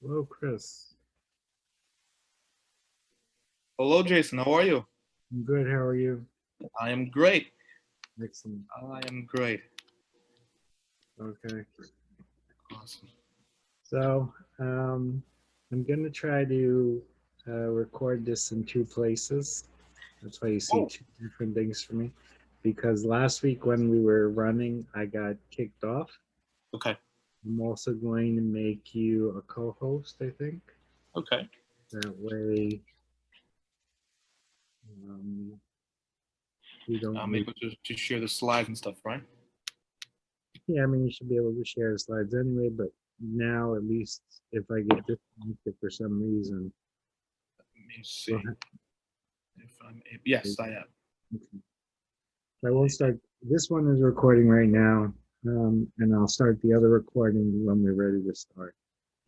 Hello, Chris. Hello, Jason. How are you? I'm good. How are you? I am great. Excellent. I am great. Okay. Awesome. So, I'm gonna try to record this in two places. That's why you see Oh, two different things for me. Because last week when we were running, I got kicked off. okay. I'm also going to make you a co-host, I think. Okay. That way, um, we don't I'm lose. able to share the slides and stuff, right? Yeah, I mean, you should be able to share the slides anyway, but now at least if I get disconnected for some reason, Let me we'll see have if I'm able. Yes, I am. okay. So I will start. This one is recording right now, and I'll start the other recording when we're ready to start.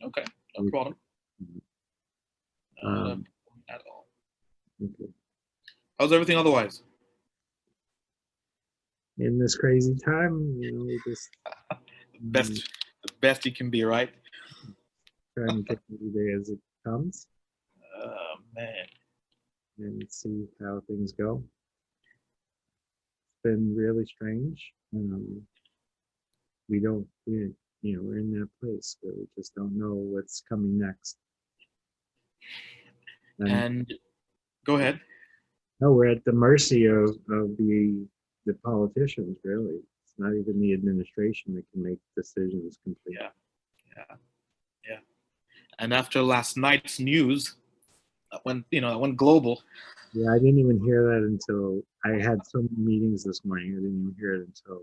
Okay. No problem. Not a Um, problem at all. okay. How's everything otherwise? In this crazy time, we just um, The best you can be, right? trying to take every day as it comes Man. and see how things go. It's been really strange. We don't, we, we're in that place where we just don't know what's coming next. And And go ahead. no, we're at the mercy of the politicians, really. It's not even the administration that can make decisions completely. Yeah. Yeah. Yeah. And after last night's news, that went global. Yeah, I didn't even hear that until I had so many meetings this morning. I didn't even hear it until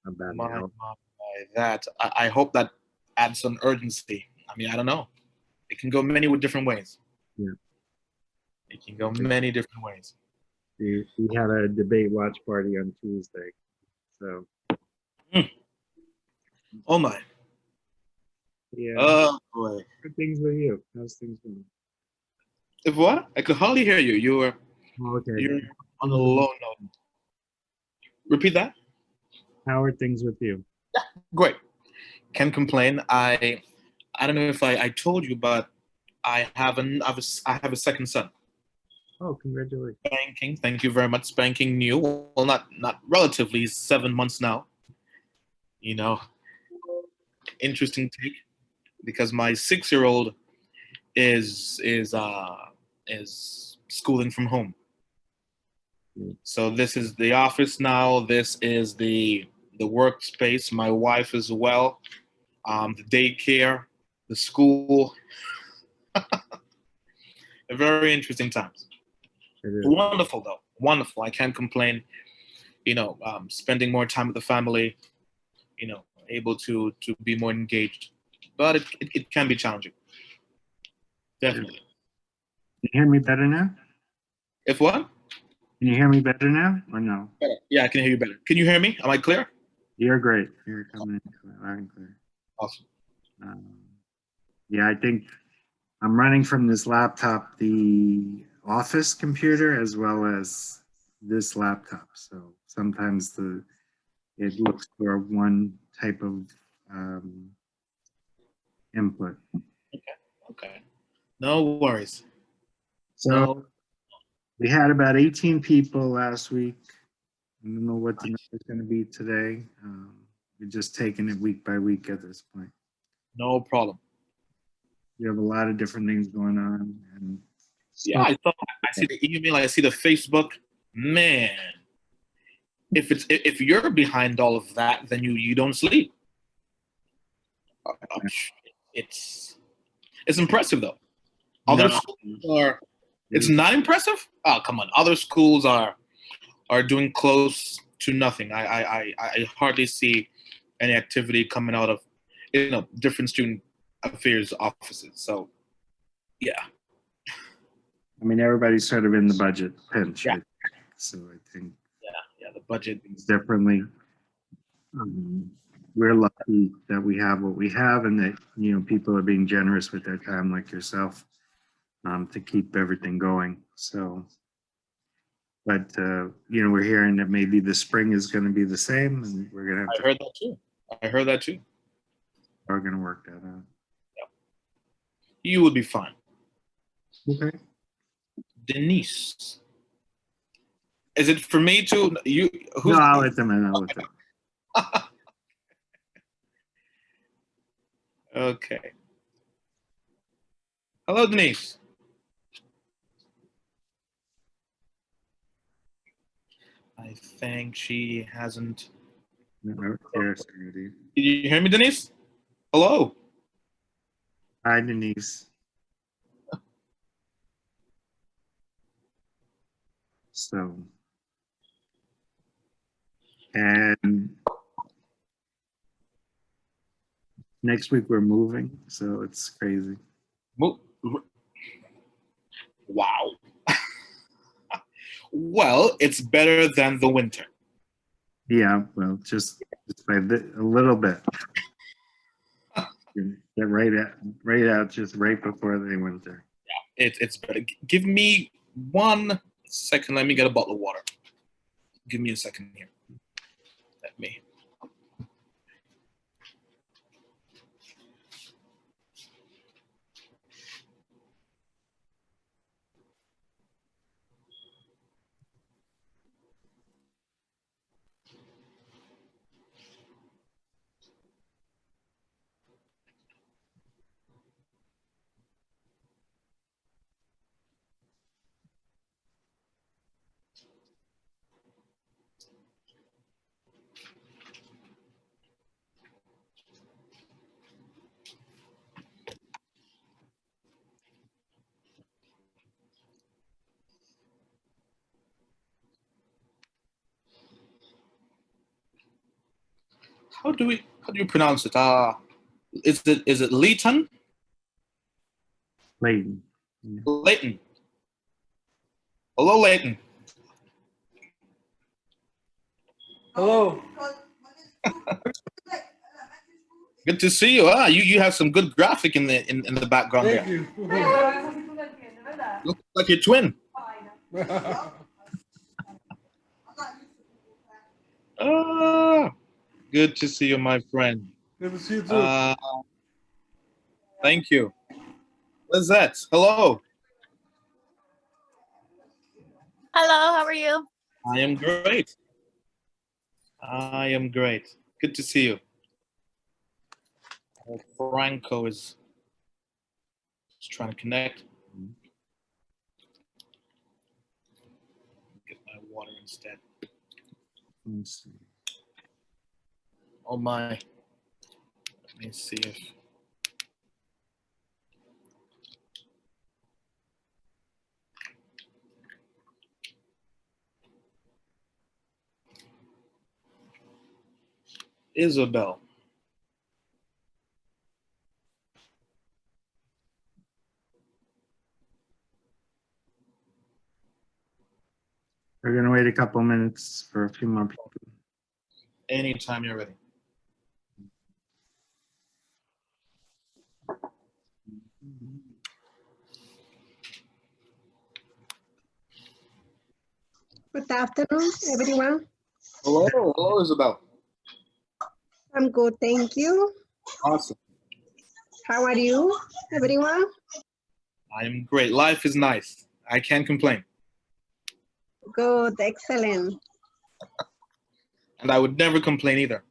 about an My, hour. that I hope that adds some urgency. I mean, I don't know. It can go many different ways. Yeah, It can go like many different ways. we had a debate watch party on Tuesday. So Mm. Oh my. yeah, Oh boy. good things with you. How's things going? If what? I could hardly hear you. Oh, okay. You're on a Things with low you. note. Repeat that. How are things with you? Great. Can't complain. I don't know if I told you, but I have a second son. Oh, congratulations. Spanking. Thank you very much. Spanking new. Well, not relatively. 7 months now. You know, interesting take because my 6 year old is is uh is schooling from home. Yeah. So this is the office now. This is the workspace. My wife as well. The daycare, the school. Very interesting times. It is. Wonderful though. Wonderful. I can't complain. Spending more time with the family. Able to be more engaged, but it can be challenging. Yeah. Definitely. Can you hear me better now? If what? Can you hear me better now or no? Yeah, I can hear you better. Can you hear me? Am I clear? You're great. You're coming in loud and clear. Awesome. Um, yeah, I think I'm running from this laptop, the office computer, as well as this laptop. So sometimes it looks for one type of um, input. Okay. Okay. No worries. So No. we had about 18 people last week. I don't know what the number is going to be today. We're just taking it week by week at this point. No problem. We have a lot of different things going on and Yeah, stuff. I see the email. I see the Facebook. Man, if you're behind all of that, then you don't sleep. It's it's impressive though. Other No, schools are. It's it, not impressive. Oh come on. Other schools are doing close to nothing. I hardly see any activity coming out of different student affairs offices. So yeah, I mean, everybody's sort of in the budget pinch, yeah, I think. So I think yeah. The budget. things differently. Um, we're lucky that we have what we have, and that people are being generous with their time, like yourself, to keep everything going. So, but we're hearing that maybe the spring is going to be the same, and we're going to have I to heard that too. I heard that too. are going to work that out. Yeah. you would be fine. Okay. Denise. Is it for me to you? No, Who's I'll let them in. I'll let them. okay? Hello, Denise. I think she hasn't. No, there's already. Did you hear me, Denise? Hello. Hi, Denise. So, and next week we're moving, so it's crazy. Wow. Well, it's better than the winter. Yeah, well, just by a little bit. Get right out, just right before the winter. It's better. Give me 1 second. Let me get a bottle of water. Give me a second here. Let me. How do you pronounce it? Is it Leighton? Leighton. Yeah. Leighton. Hello, Leighton. Hello. Good to see you. You have some good graphic in the background Thank there. you. Looks like your twin. Good to see you, my friend. Good to see you too. Thank you. Lizette, hello. Hello, how are you? I am great. I am great. Good to see you. Franco is trying to connect. Get my water instead. Let's see. Oh my. Let me see if. Isabel. We're gonna wait a couple minutes for a few more people. Anytime you're ready. Good afternoon, everyone. Hello, Isabel. I'm good, thank you. Awesome. How are you, everyone? I am great. Life is nice. I can't complain. Good, excellent. And I would never complain either.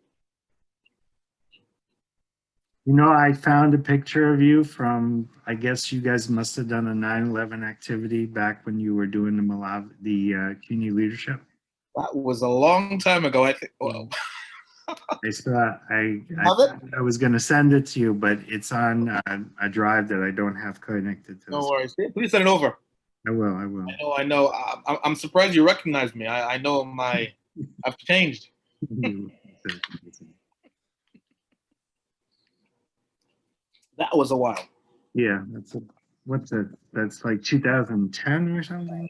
You know, I found a picture of you from, I guess you guys must have done a 9/11 activity back when you were doing the CUNY leadership. That was a long time ago. I think. Well, I saw, have it? I was gonna send it to you, but it's on a drive that I don't have connected to No this. worries. Please send it over. I will, I will. I know. I'm surprised you recognize me. I know I've changed. That was a while. Yeah, what's it? That's like 2010 or something?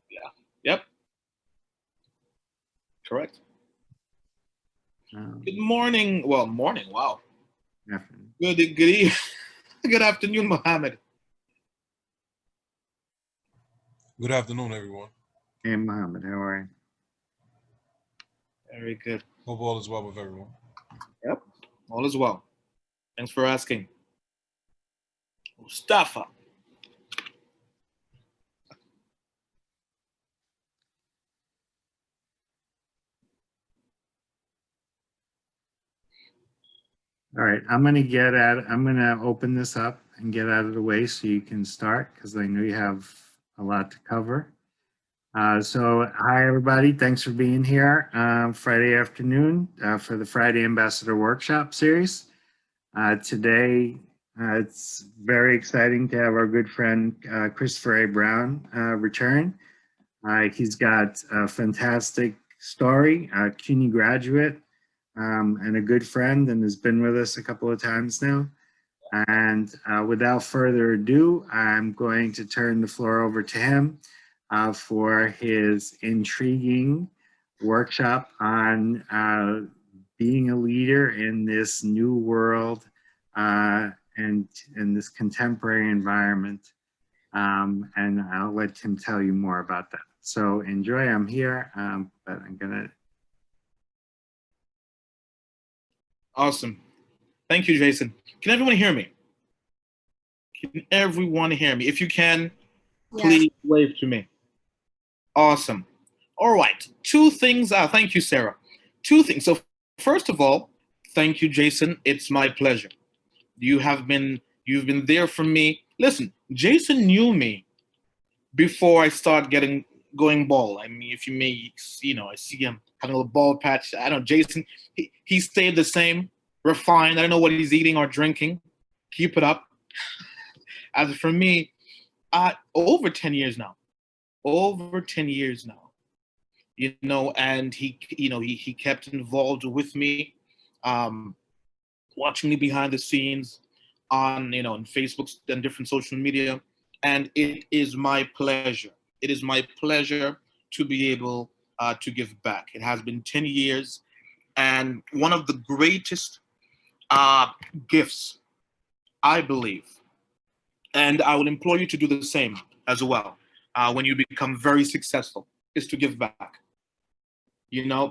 Yeah. Yep. Correct. Good morning. Well, morning. Wow. Afternoon. Good afternoon, Mohammed. Good afternoon, everyone. Hey, Mohammed, how are you? Very good. Hope all is well with everyone. Yep. All is well. Thanks for asking. Mustafa. All right, I'm gonna open this up and get out of the way so you can start because I know you have a lot to cover. So hi, everybody. Thanks for being here Friday afternoon for the Friday Ambassador Workshop series. Today, it's very exciting to have our good friend Christopher A. Browne return. He's got a fantastic story, a CUNY graduate, and a good friend, and has been with us a couple of times now. And without further ado, I'm going to turn the floor over to him for his intriguing workshop on being a leader in this new world and in this contemporary environment. And I'll let Tim tell you more about that. So enjoy, I'm here, but I'm gonna. Awesome. Thank you, Jason. Can everyone hear me? Can everyone hear me? If you can, please wave to me. Awesome. All right. Two things. Thank you, Sarah. Two things. So first of all, thank you, Jason. It's my pleasure. You've been there for me. Listen, Jason knew me before I start going bald. I mean, if you may, I see him having a little bald patch. I don't know, Jason, he stayed the same, refined. I don't know what he's eating or drinking. Keep it up. As for me, over 10 years now. Over 10 years now. And he kept involved with me, watching me behind the scenes on Facebook and different social media. And it is my pleasure. It is my pleasure to be able to give back. It has been 10 years, and one of the greatest gifts, I believe, and I will implore you to do the same as well when you become very successful, is to give back.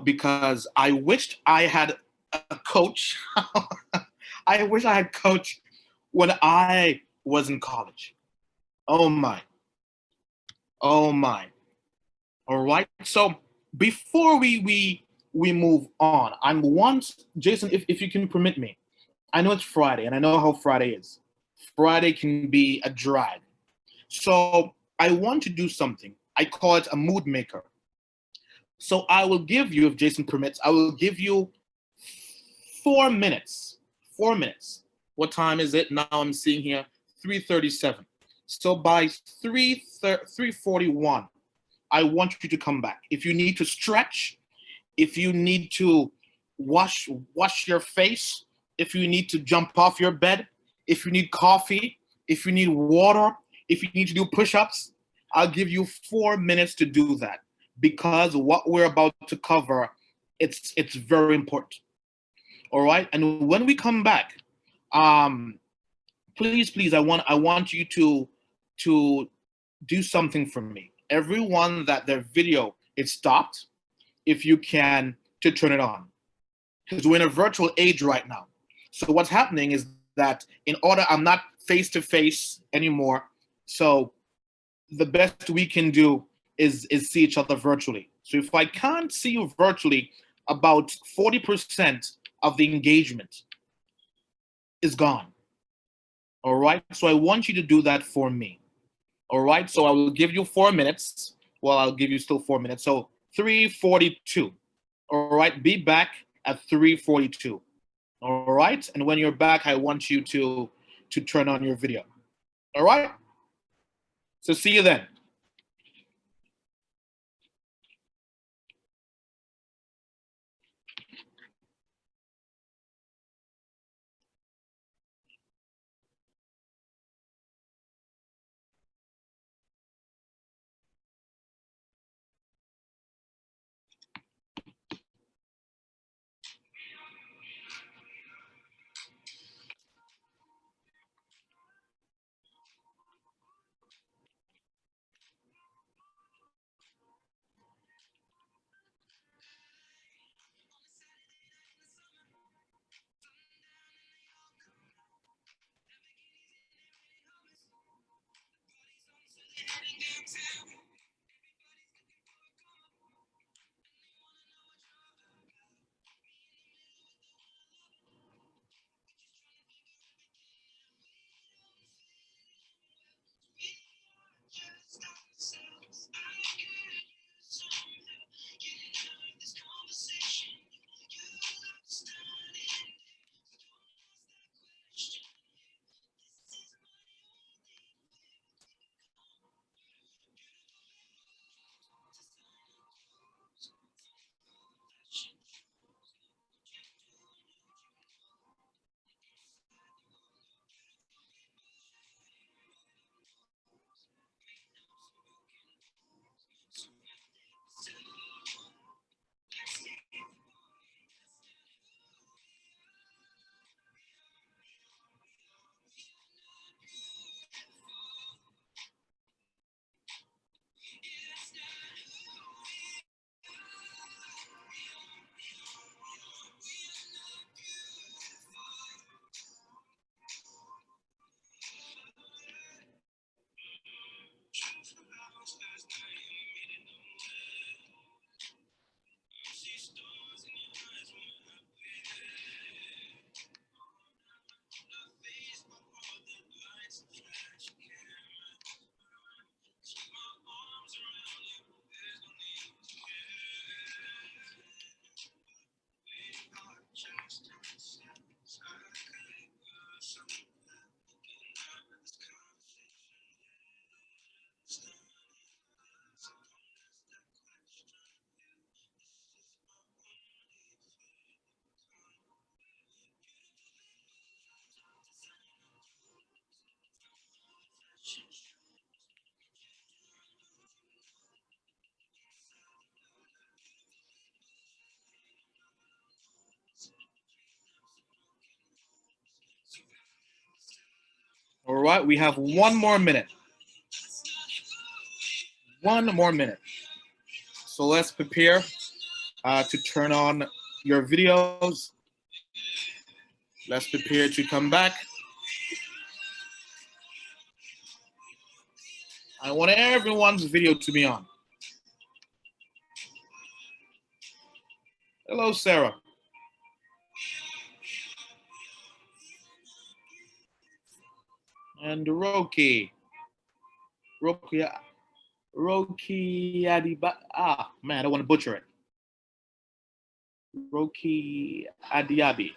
Because I wished I had a coach. I wish I had coach when I was in college. Oh my. Oh my. All right. So before we move on, Jason, if you can permit me, I know it's Friday and I know how Friday is. Friday can be a drag. So I want to do something. I call it a mood maker. So I will give you, if Jason permits, I will give you 4 minutes. 4 minutes. What time is it? Now I'm seeing here 3:37. So by 3:41, I want you to come back. If you need to stretch, if you need to wash your face, if you need to jump off your bed, if you need coffee, if you need water, if you need to do push-ups, I'll give you 4 minutes to do that, because what we're about to cover, it's very important. All right. And when we come back, please, I want you to do something for me. Everyone that their video is stopped, if you can, to turn it on, because we're in a virtual age right now. So what's happening is that I'm not face to face anymore. So the best we can do is see each other virtually. So if I can't see you virtually, about 40% of the engagement is gone. All right. So I want you to do that for me. All right. So I will give you 4 minutes. Well, I'll give you still 4 minutes. So 3:42. All right. Be back at 3:42. All right. And when you're back, I want you to turn on your video. All right. So see you then. All right, we have 1 more minute. 1 more minute. So let's prepare to turn on your videos. Let's prepare to come back. I want everyone's video to be on. Hello, Sarah. And Roki. Roki Adiba. Ah, man, I don't want to butcher it. Roki Adiabi.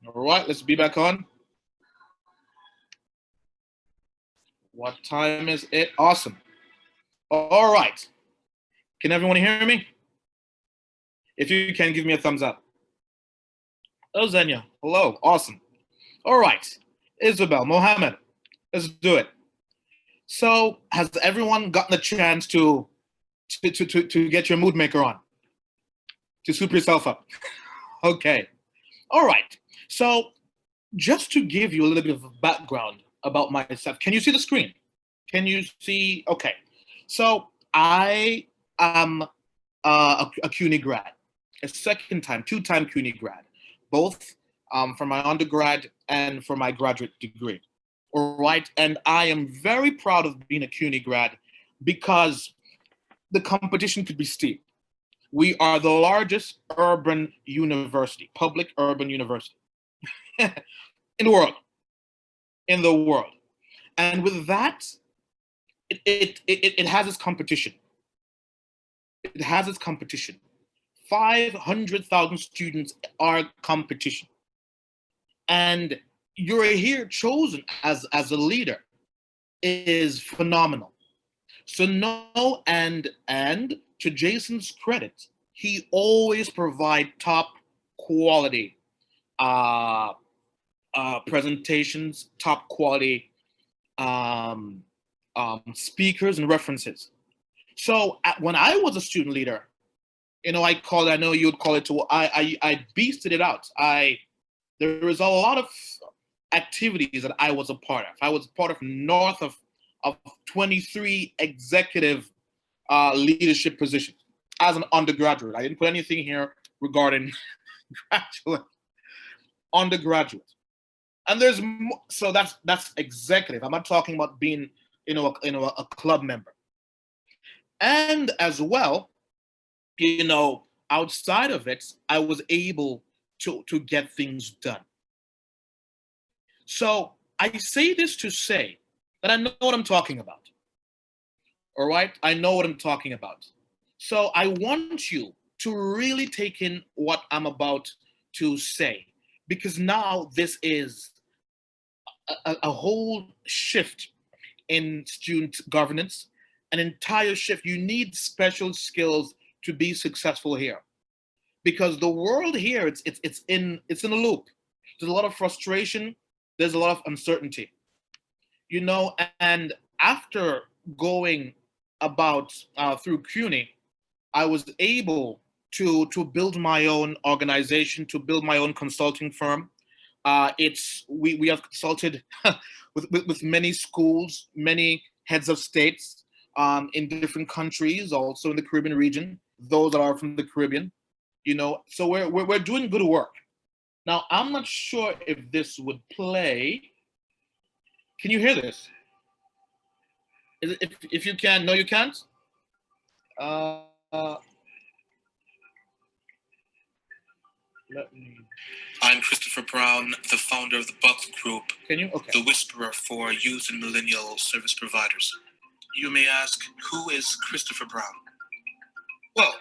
All right, let's be back on. What time is it? Awesome. All right. Can everyone hear me? If you can, give me a thumbs up. Oh, Zenya. Hello. Awesome. All right. Isabel, Mohammed, let's do it. So, has everyone gotten a chance to get your mood maker on? To soup yourself up? Okay. All right. So, just to give you a little bit of background about myself, can you see the screen? Can you see? Okay. So, I am a CUNY grad, a two-time CUNY grad, both for my undergrad and for my graduate degree. All right. And I am very proud of being a CUNY grad because the competition could be steep. We are the largest urban university, public urban university in the world. In the world. And with that, it has its competition. It has its competition. 500,000 students are competition. And you're here chosen as a leader is phenomenal. So no, and to Jason's credit, he always provide top quality presentations, top quality speakers and references. So when I was a student leader, I know you would call it I beasted it out. There was a lot of activities that I was a part of. I was part of north of 23 executive leadership positions as an undergraduate. I didn't put anything here regarding graduate, undergraduate. And there's more, so that's executive. I'm not talking about being a club member. And as well, outside of it, I was able to get things done. So I say this to say that I know what I'm talking about. All right? I know what I'm talking about. So I want you to really take in what I'm about to say, because now this is a whole shift in student governance, an entire shift. You need special skills to be successful here, because the world here it's in a loop. There's a lot of frustration. There's a lot of uncertainty, and after going about through CUNY, I was able to build my own organization, to build my own consulting firm. We have consulted with many schools, many heads of states in different countries, also in the Caribbean region, those that are from the Caribbean, so we're doing good work. Now, I'm not sure if this would play. Can you hear this? If you can, no, you can't. Let me. I'm Christopher Browne, the founder of the Buckle Group, Can you? Okay. the whisperer for youth and millennial service providers. You may ask, who is Christopher Browne? Well,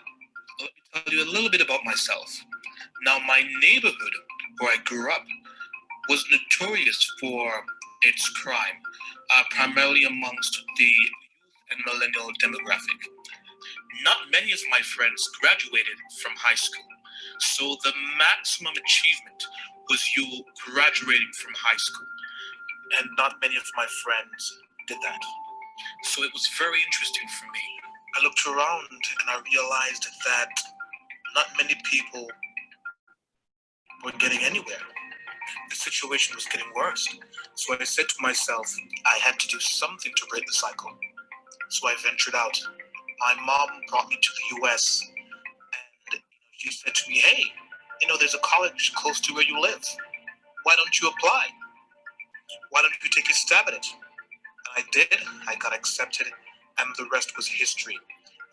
let me tell you a little bit about myself. Now, my neighborhood where I grew up was notorious for its crime, primarily amongst the youth and millennial demographic. Not many of my friends graduated from high school, so the maximum achievement was you graduating from high school, and not many of my friends did that. So it was very interesting for me. I looked around and I realized that not many people were getting anywhere. the situation was getting worse. So I said to myself, I had to do something to break the cycle. So I ventured out. My mom brought me to the US, and she said to me, hey, there's a college close to where you live. Why don't you apply? Why don't you take a stab at it? And I did. I got accepted, and the rest was history.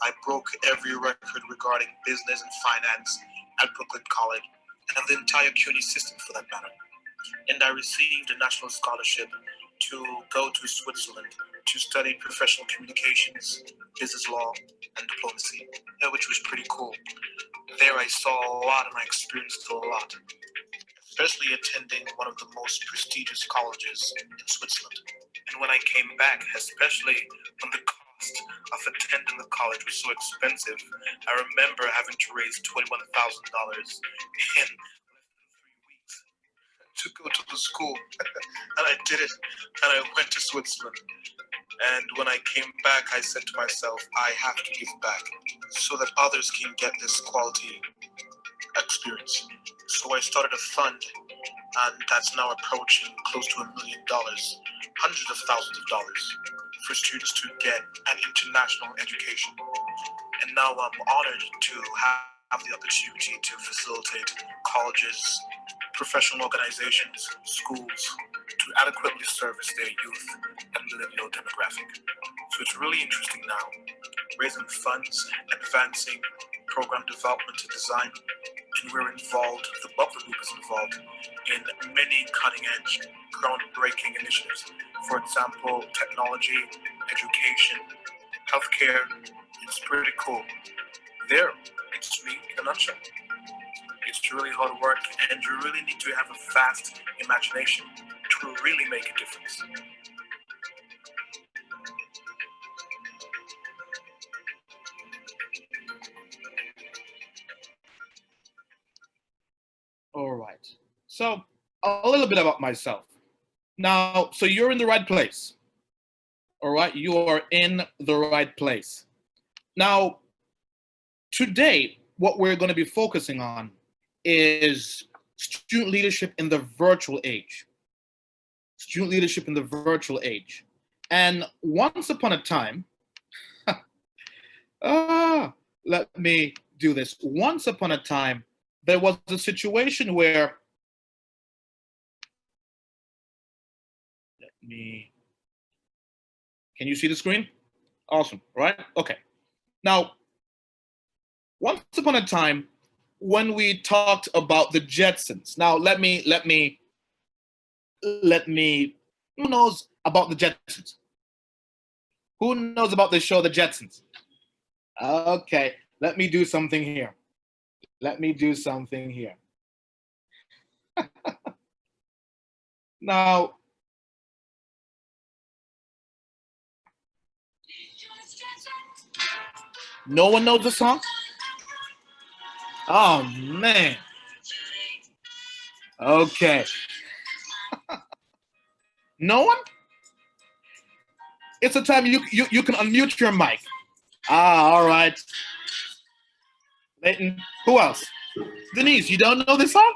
I broke every record regarding business and finance at Brooklyn College, and the entire CUNY system for that matter. And I received a national scholarship to go to Switzerland to study professional communications, business law, and diplomacy, which was pretty cool. There I saw a lot and I experienced a lot, especially attending one of the most prestigious colleges in Switzerland. And when I came back, especially when the cost of attending the college was so expensive, I remember having to raise $21,000 in 3 weeks to go to the school. And I did it, and I went to Switzerland. And when I came back, I said to myself, I have to give back so that others can get this quality experience. So I started a fund, and that's now approaching close to $1 million, hundreds of thousands of dollars for students to get an international education. And now I'm honored to have the opportunity to facilitate colleges, professional organizations, schools to adequately service their youth and millennial demographic. So it's really interesting now, raising funds, advancing program development and design, and we're involved, the Butler Group is involved in many cutting-edge, groundbreaking initiatives. For example, technology, education, healthcare. It's pretty cool. There, it's me in a nutshell. It's really hard work, and you really need to have a vast imagination to really make a difference. All right. So a little bit about myself. Now, so you're in the right place. All right. You are in the right place. Now, today, what we're going to be focusing on is student leadership in the virtual age. Student leadership in the virtual age. And once upon a time, let me do this. Once upon a time, there was a situation where, can you see the screen? Awesome, right? Okay. Now, once upon a time, when we talked about the Jetsons. Now, let me, who knows about the Jetsons? Who knows about the show, The Jetsons? Okay, let me do something here. Now, no one knows the song? Oh, man. Okay. No one? It's a time you can unmute your mic. All right. Leighton, who else? Denise, you don't know this song?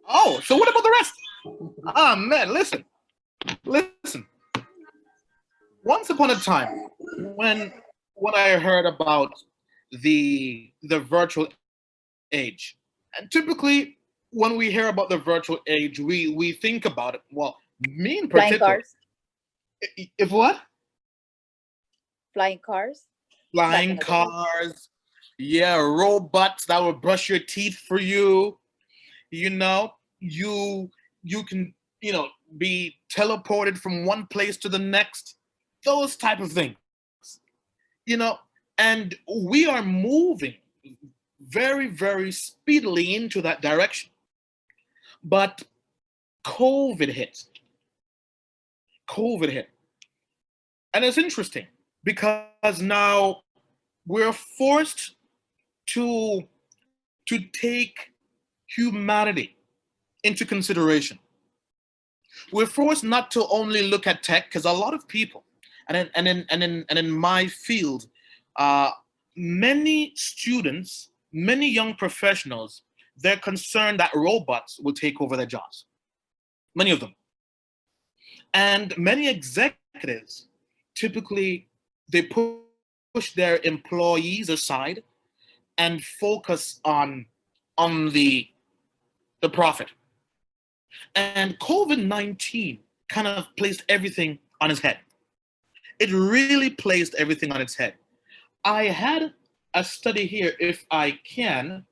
Oh, so what about the rest? Ah, man, listen. Once upon a time, when I heard about the virtual age, and typically when we hear about the virtual age, we think about it. Well, me in Flying particular. cars. If what? Flying cars. Flying Back in the day. cars. Yeah, robots that will brush your teeth for you. You know, you can, be teleported from one place to the next. Those type of things. And we are moving very, very speedily into that direction. But COVID hit. And it's interesting because now we're forced to take humanity into consideration. We're forced not to only look at tech, because a lot of people, and in my field, many students, many young professionals, they're concerned that robots will take over their jobs. Many of them. And many executives, typically, they push their employees aside and focus on the profit. And COVID-19 kind of placed everything on its head. It really placed everything on its head. I had a study here, if I can.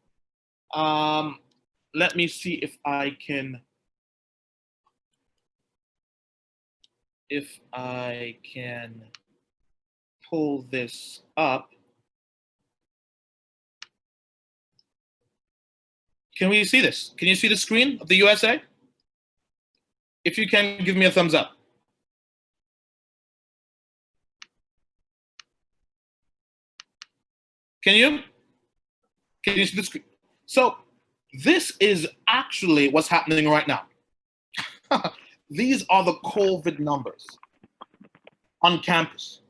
Let me see if I can pull this up. Can we see this? Can you see the screen of the USA? If you can, give me a thumbs up. Can you? Can you see the screen? So this is actually what's happening right now. These are the COVID numbers on campus,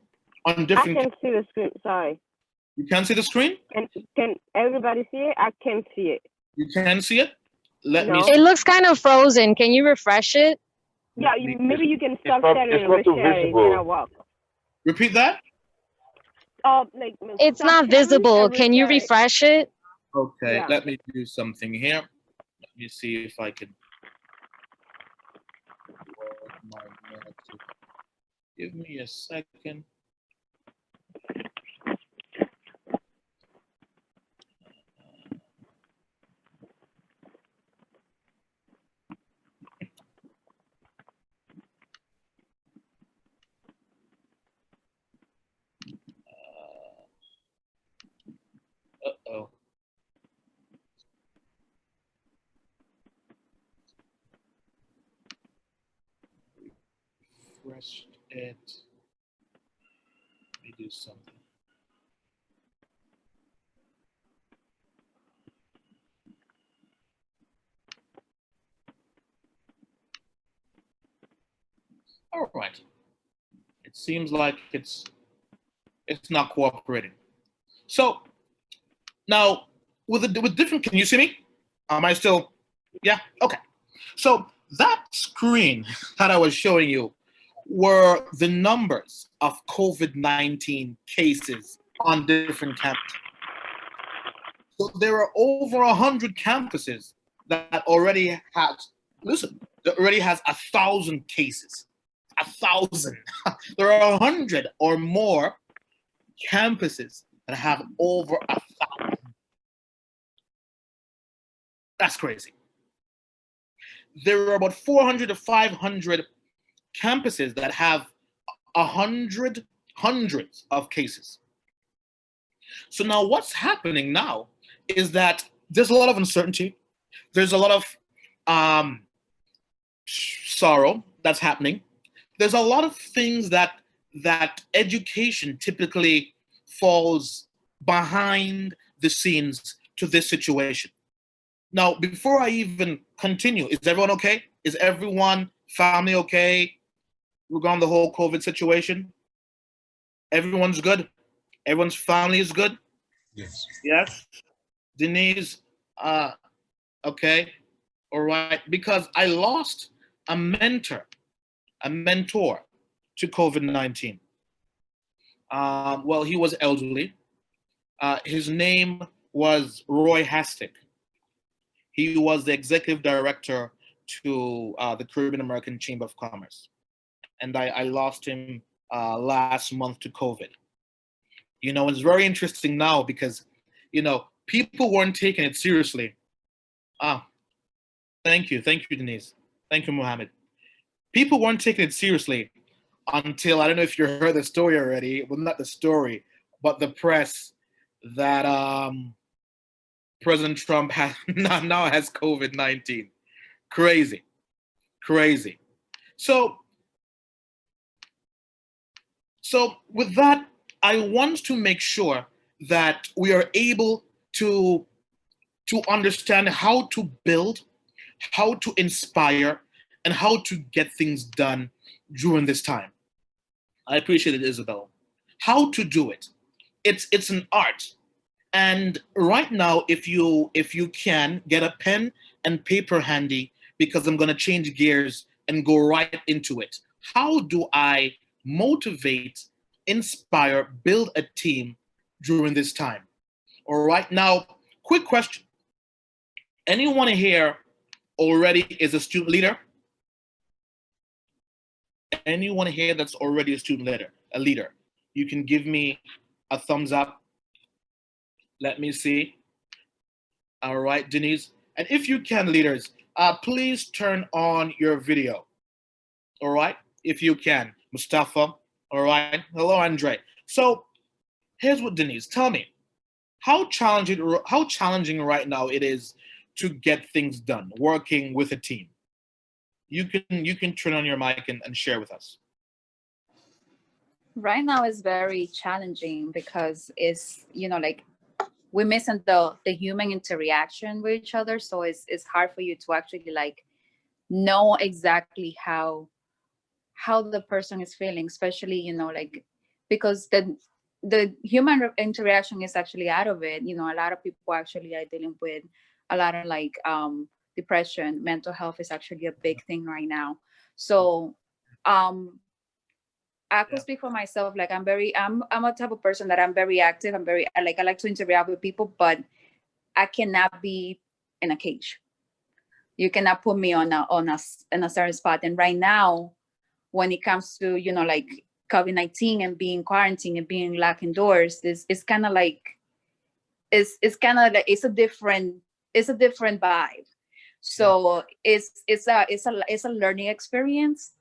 on I different. can see the screen. Sorry. You can see the screen? Can everybody see it? I can't see it. You can see it? Let me No. see. It looks kind of frozen. Can you refresh it? Yeah, maybe you can stop sharing it's and not too reshare it, visible. then I walk. Repeat that? Like, It's stop not sharing visible. and Can you reshare it. refresh it? Okay, Yeah. let me do something here. Let me see if I can work my magic. Give me a second. Uh-oh. Refreshed it. Let me do something. All right. It seems like it's not cooperating. So now with different, can you see me? Am I still? Yeah. Okay. So that screen that I was showing you were the numbers of COVID-19 cases on different campuses. So there are over 100 campuses that already has, listen, that already has 1,000 cases. 1,000. There are 100 or more campuses that have over 1,000. That's crazy. There are about 400 to 500 campuses that have hundreds of cases. So now what's happening now is that there's a lot of uncertainty. There's a lot of sorrow that's happening. There's a lot of things that education typically falls behind the scenes to this situation. Now, before I even continue, is everyone okay? Is everyone, family okay regarding the whole COVID situation? Everyone's good? Everyone's family is good? Yes. Yes? Denise, okay, all right. Because I lost a mentor to COVID-19. Well, he was elderly. His name was Roy Hastick. He was the executive director to the Caribbean American Chamber of Commerce. And I lost him last month to COVID. You know, it's very interesting now because, you know, people weren't taking it seriously. Thank you, Denise. Thank you, Mohammed. People weren't taking it seriously until, I don't know if you heard the story already, well, not the story, but the press that President Trump now has COVID-19. Crazy. So with that, I want to make sure that we are able to understand how to build, how to inspire, and how to get things done during this time. I appreciate it, Isabel. How to do it. It's an art. And right now, if you can get a pen and paper handy, because I'm going to change gears and go right into it. How do I motivate, inspire, build a team during this time? All right. Now, quick question. Anyone here already is a student leader? Anyone here that's already a student leader, a leader? You can give me a thumbs up. Let me see. All right, Denise. And if you can, leaders, please turn on your video. All right, if you can. Mustafa. All right. Hello, Andre. So here's what, Denise, tell me, how challenging right now it is to get things done, working with a team. You can turn on your mic and share with us. Right now is very challenging because it's, like we're missing the human interaction with each other. So it's hard for you to actually like know exactly how the person is feeling, especially, like because the human interaction is actually out of it. A lot of people actually are dealing with a lot of like depression. Mental health is actually a big thing right now. So I could speak for myself. Like I'm a type of person that I'm very active. I like to interact with people, but I cannot be in a cage. You cannot put me in a certain spot. And right now, when it comes to, like COVID-19 and being quarantined and being locked indoors, this is kind of like it's kind of like it's a different vibe. So it's a learning experience.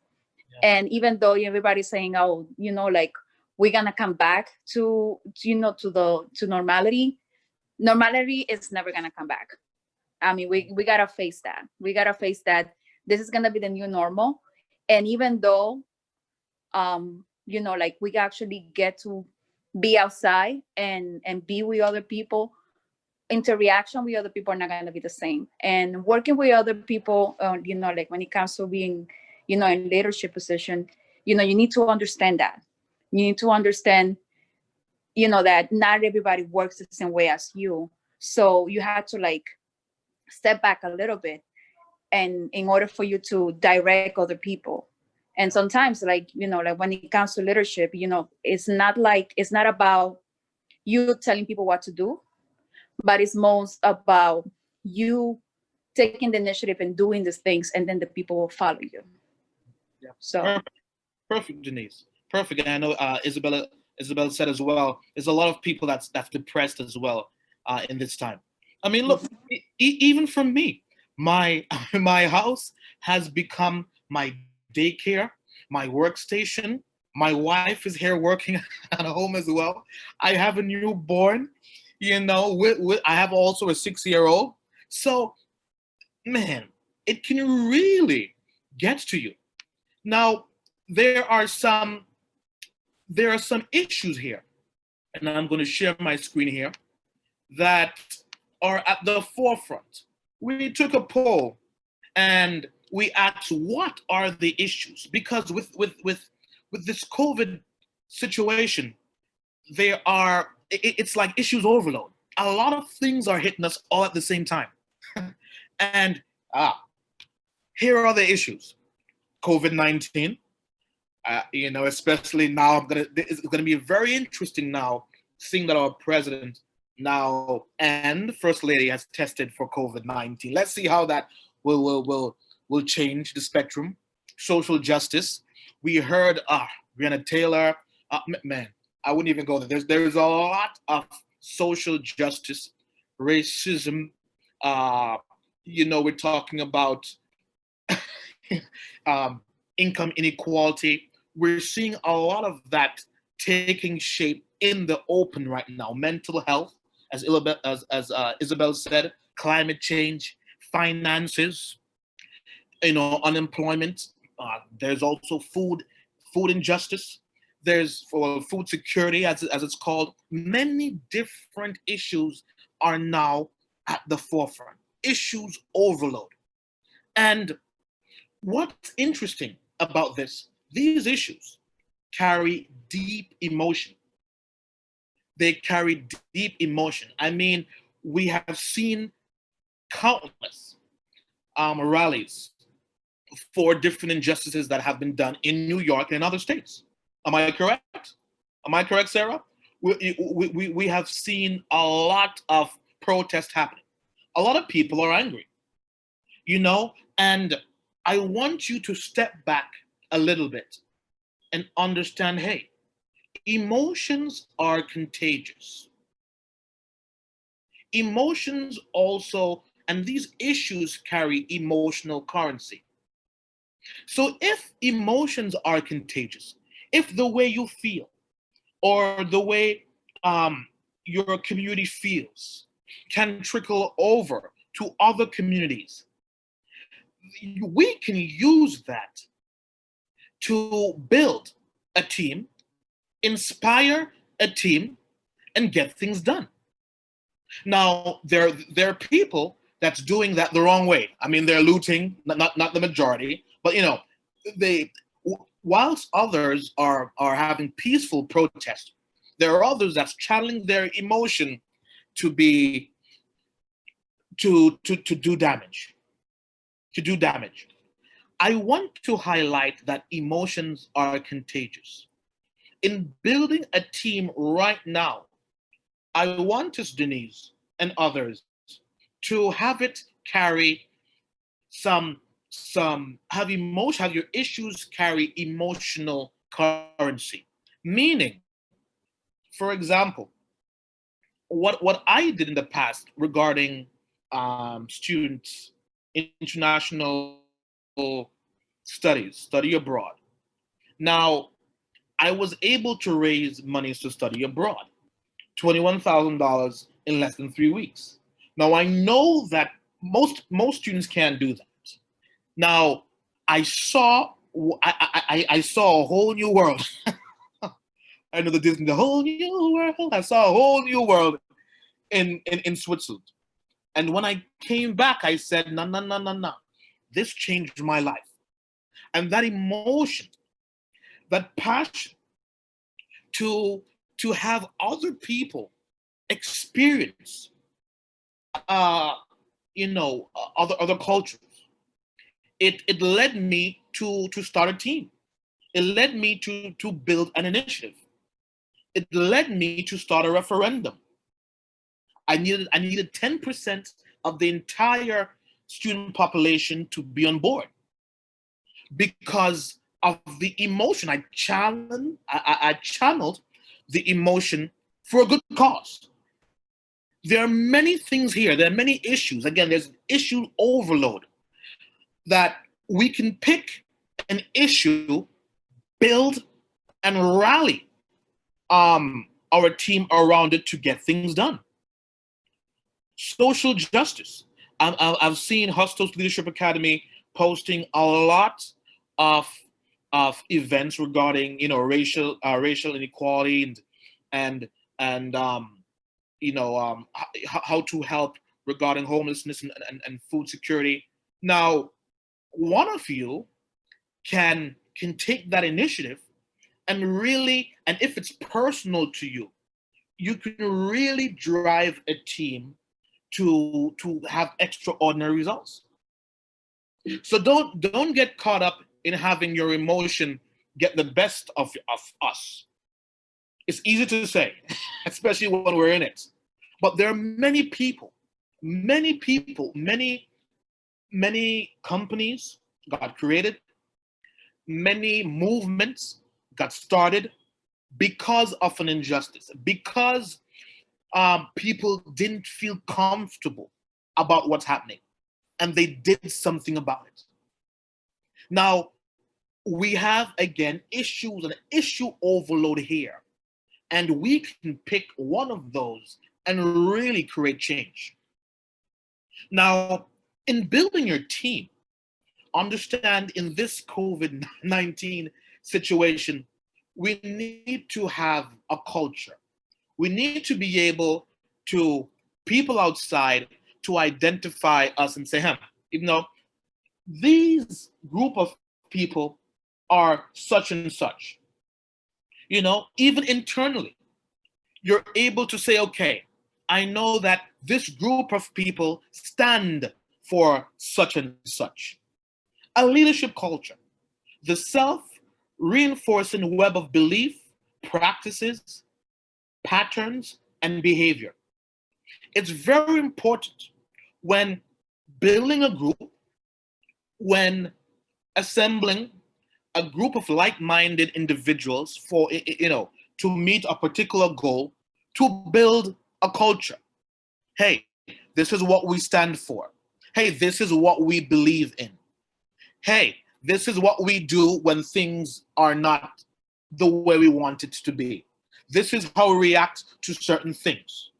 And even though everybody's saying, oh, like we're gonna come back to normality, is never gonna come back. I mean, we gotta face that. We gotta face that this is gonna be the new normal. And even though like we actually get to be outside and be with other people, interaction with other people are not gonna be the same. And working with other people, like when it comes to being, in leadership position, you need to understand that. You need to understand, that not everybody works the same way as you. So you have to like step back a little bit, and in order for you to direct other people. And sometimes like like when it comes to leadership, it's not about you telling people what to do, but it's most about you taking the initiative and doing these things, and then the people will follow you. Yeah. So Perfect, Denise. Perfect. And I know Isabel said as well. There's a lot of people that's depressed as well in this time. I mean, look, even from me, my my house has become my daycare, my workstation. My wife is here working at home as well. I have a newborn. I have also a 6-year-old. So, man, it can really get to you. Now, there are some issues here, and I'm going to share my screen here, that are at the forefront. We took a poll and we asked, what are the issues? Because with this COVID situation, it's like issues overload. A lot of things are hitting us all at the same time. And here are the issues. COVID-19, especially now, it's gonna be very interesting now, seeing that our president now and First Lady has tested for COVID-19. Let's see how that will change the spectrum. Social justice. We heard Breonna Taylor. Man, I wouldn't even go there. There's a lot of social justice, racism. We're talking about income inequality. We're seeing a lot of that taking shape in the open right now. Mental health, as Isabel said, climate change, finances, unemployment. There's also food injustice. There's for food security, as it's called. Many different issues are now at the forefront. Issues overload. And what's interesting about this, these issues carry deep emotion. they carry deep emotion. I mean, we have seen countless rallies for different injustices that have been done in New York and other states. Am I correct? Am I correct, Sarah? We have seen a lot of protest happening. A lot of people are angry, you know, and I want you to step back a little bit and understand, hey, emotions are contagious. Emotions also, and these issues carry emotional currency. So if emotions are contagious, if the way you feel or the way your community feels can trickle over to other communities, we can use that to build a team, inspire a team, and get things done. Now, there are people that's doing that the wrong way. I mean, they're looting, not the majority, but you know, they whilst others are having peaceful protest, there are others that's channeling their emotion to be to do damage, to do damage. I want to highlight that emotions are contagious. In building a team right now, I want us, Denise, and others, to have it carry have your issues carry emotional currency. Meaning, for example, what I did in the past regarding students, international studies, study abroad. Now, I was able to raise monies to study abroad, $21,000 in less than 3 weeks. Now, I know that most students can't do that. Now, I saw I saw a whole new world. I know the whole new world. I saw a whole new world in Switzerland. And when I came back, I said, no, no, no, no, no. This changed my life. And that emotion, that passion to have other people experience other cultures. It led me to start a team. It led me to build an initiative. It led me to start a referendum. I needed 10% of the entire student population to be on board because of the emotion. I channeled the emotion for a good cause. There are many things here. There are many issues. Again, there's issue overload that we can pick an issue, build, and rally our team around it to get things done. Social justice. I've seen Hostos Leadership Academy posting a lot of events regarding racial inequality and how to help regarding homelessness and food security. Now, one of you can take that initiative and really, and if it's personal to you, you can really drive a team to have extraordinary results. So don't get caught up in having your emotion get the best of us. It's easy to say, especially when we're in it. But there are many people, many companies got created, many movements got started because of an injustice, because people didn't feel comfortable about what's happening, and they did something about it. Now, we have, again, issues and issue overload here, and we can pick one of those and really create change. Now, in building your team, understand in this COVID-19 situation, we need to have a culture. We need to be able to, people outside, to identify us and say, these group of people are such and such. Even internally, you're able to say, okay, I know that this group of people stand for such and such. A leadership culture, the self-reinforcing web of belief, practices, patterns, and behavior. It's very important when building a group, when assembling a group of like-minded individuals for, to meet a particular goal, to build a culture. Hey, this is what we stand for. Hey, this is what we believe in. Hey, this is what we do when things are not the way we want it to be. This is how we react to certain things.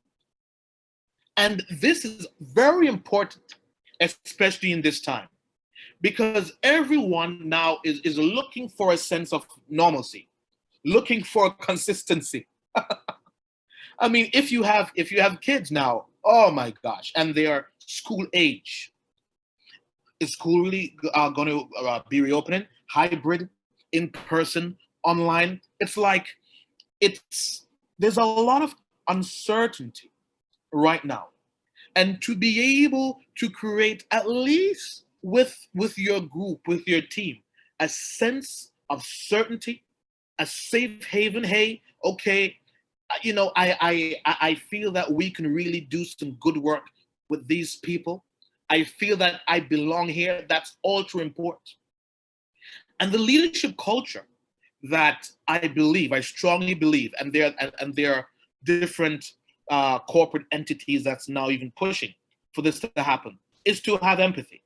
And this is very important, especially in this time, because everyone now is looking for a sense of normalcy, looking for consistency. I mean, if you have kids now, oh my gosh, and they are school age, is school really going to be reopening? Hybrid, in person, online? It's like there's a lot of uncertainty right now, and to be able to create, at least with your group, with your team, a sense of certainty, a safe haven. Hey, okay, I feel that we can really do some good work with these people. I feel that I belong here. That's ultra important. And the leadership culture that I strongly believe, and there are different corporate entities that's now even pushing for this to happen, is to have empathy.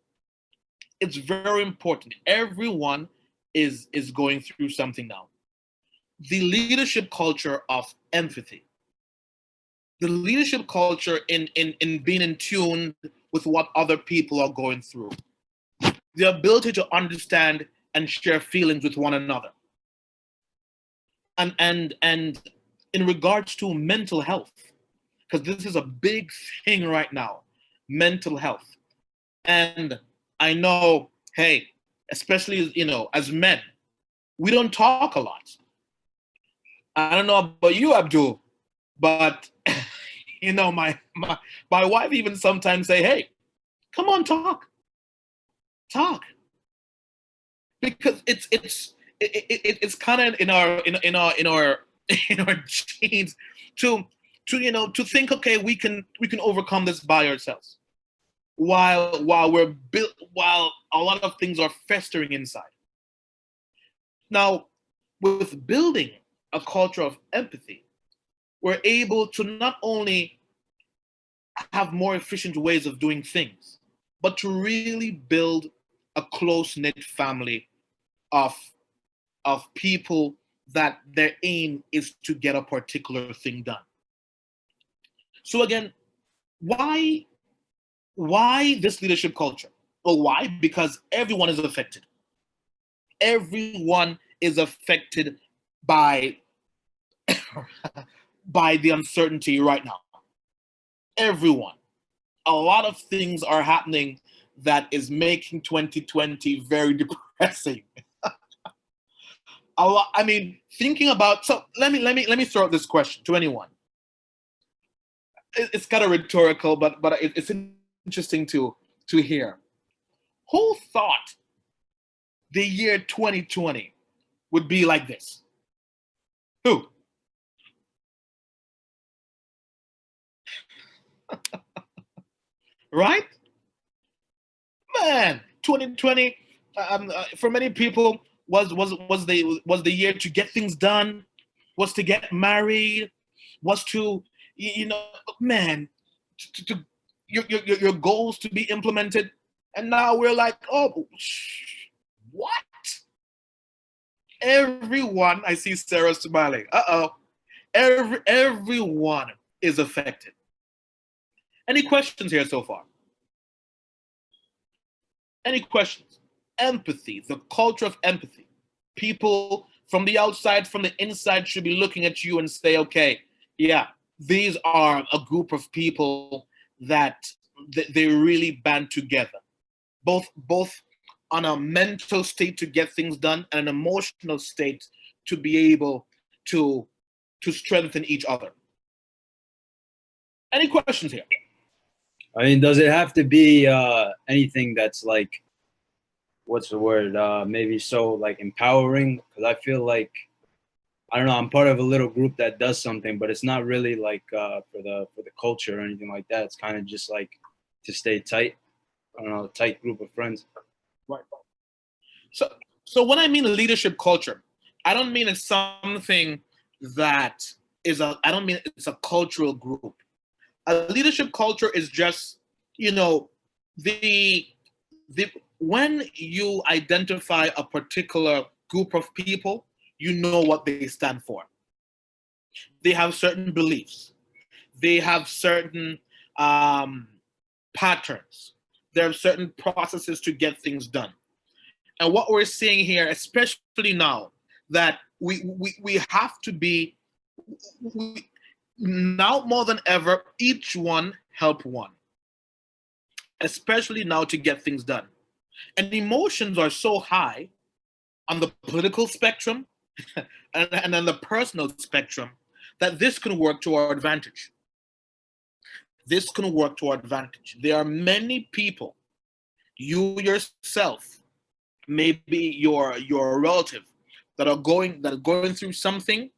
It's very important. Everyone is going through something now. The leadership culture of empathy, the leadership culture in being in tune with what other people are going through, the ability to understand and share feelings with one another. And in regards to mental health, because this is a big thing right now, mental health. And I know, hey, especially, as men, we don't talk a lot. I don't know about you, Abdul, but my wife even sometimes say, hey, come on, talk, because it's kind of in our genes to think, okay, we can overcome this by ourselves, while a lot of things are festering inside. Now, with building a culture of empathy, we're able to not only have more efficient ways of doing things, but to really build a close-knit family of people that their aim is to get a particular thing done. So again, why this leadership culture? Well, why? Because everyone is affected. Everyone is affected by by the uncertainty right now. Everyone. A lot of things are happening that is making 2020 very depressing. I mean, thinking about, so let me throw out this question to anyone. It's kind of rhetorical, but it's interesting to hear. Who thought the year 2020 would be like this? Who? Right? Man, 2020 for many people was the year to get things done, was to get married, was to man, to your goals to be implemented, and now we're like, oh, what? Everyone, I see Sarah smiling. Everyone is affected. Any questions here so far? Any questions? Empathy, the culture of empathy. People from the outside, from the inside should be looking at you and say, okay, yeah, these are a group of people that they really band together, both on a mental state to get things done and an emotional state to be able to strengthen each other. Any questions here? I mean, does it have to be anything that's like, what's the word? Maybe so like empowering? Because I feel like, I don't know, I'm part of a little group that does something, but it's not really like for the culture or anything like that. It's kind of just like to stay tight. I don't know, a tight group of friends. Right. So when I mean leadership culture, I don't mean it's something that I don't mean it's a cultural group. A leadership culture is just, the when you identify a particular group of people, you know what they stand for. They have certain beliefs. They have certain patterns. There are certain processes to get things done. And what we're seeing here, especially now, that we have to be, now more than ever, each one help one, especially now to get things done. And emotions are so high on the political spectrum and on the personal spectrum that this can work to our advantage. This can work to our advantage. There are many people, you yourself, maybe your relative, that are going through something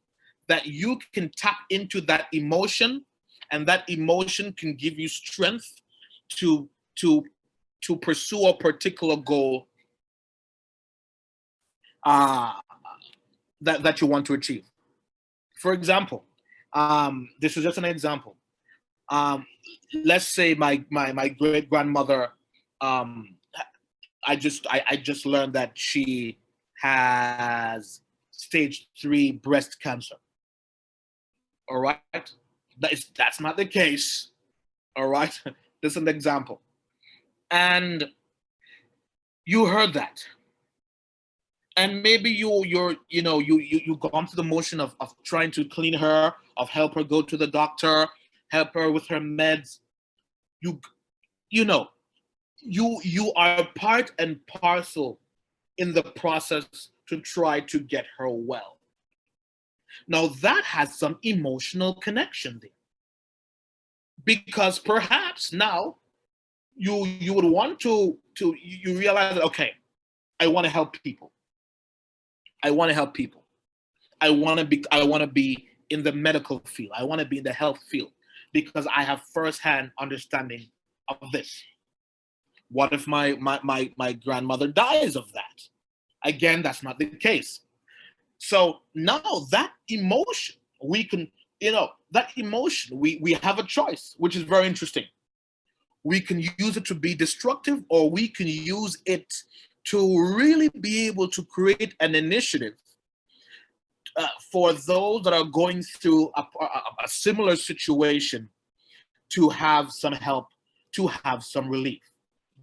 that you can tap into that emotion, and that emotion can give you strength to pursue a particular goal that you want to achieve. For example, this is just an example. Let's say my great grandmother, I just learned that she has stage 3 breast cancer. All right, that's not the case. All right, this is an example, and you heard that, and maybe you've gone through the motion of trying to clean her, of help her go to the doctor, help her with her meds. You are part and parcel in the process to try to get her well. Now that has some emotional connection there, because perhaps now you would want to you realize that, okay, I want to help people. I want to help people. I want to be in the medical field. I want to be in the health field because I have firsthand understanding of this. What if my grandmother dies of that? Again, that's not the case. So now that emotion, we can, we have a choice, which is very interesting. We can use it to be destructive, or we can use it to really be able to create an initiative for those that are going through a similar situation, to have some help, to have some relief,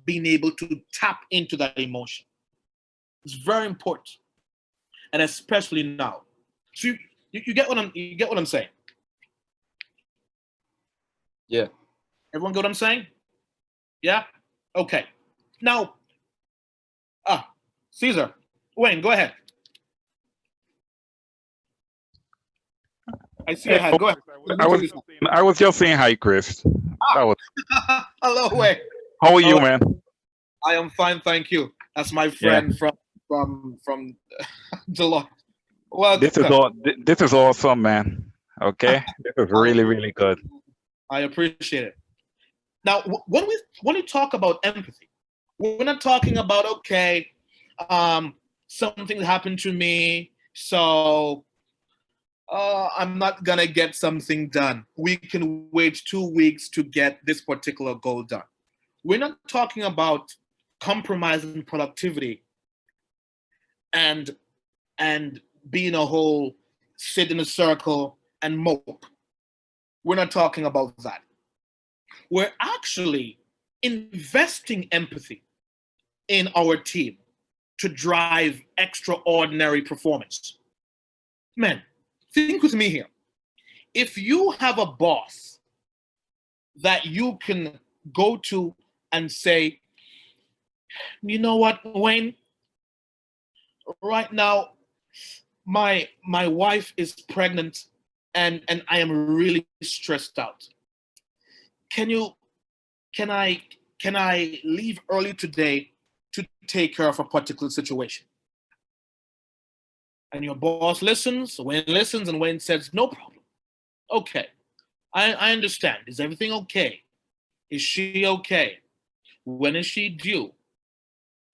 being able to tap into that emotion. It's very important, and especially now. So you get what I'm saying? Yeah. Everyone get what I'm saying? Yeah? Okay. Now, Caesar, Wayne, go ahead. I see your hand. Go ahead. I was just saying hi, Chris. That was, Hello, Wayne. how are you, man? I am fine, thank you. That's my friend from Deloitte. Welcome. This is awesome, man. Okay, this is really, really good. I appreciate it. Now, when we talk about empathy, we're not talking about, okay, something happened to me, so I'm not gonna get something done. We can wait 2 weeks to get this particular goal done. We're not talking about compromising productivity and being a whole, sit in a circle and mope. We're not talking about that. We're actually investing empathy in our team to drive extraordinary performance. Man, think with me here. If you have a boss that you can go to and say, you know what, Wayne, right now my wife is pregnant and I am really stressed out. can I leave early today to take care of a particular situation? And your boss listens, Wayne listens, and Wayne says, no problem. Okay, I understand. Is everything okay? Is she okay? When is she due?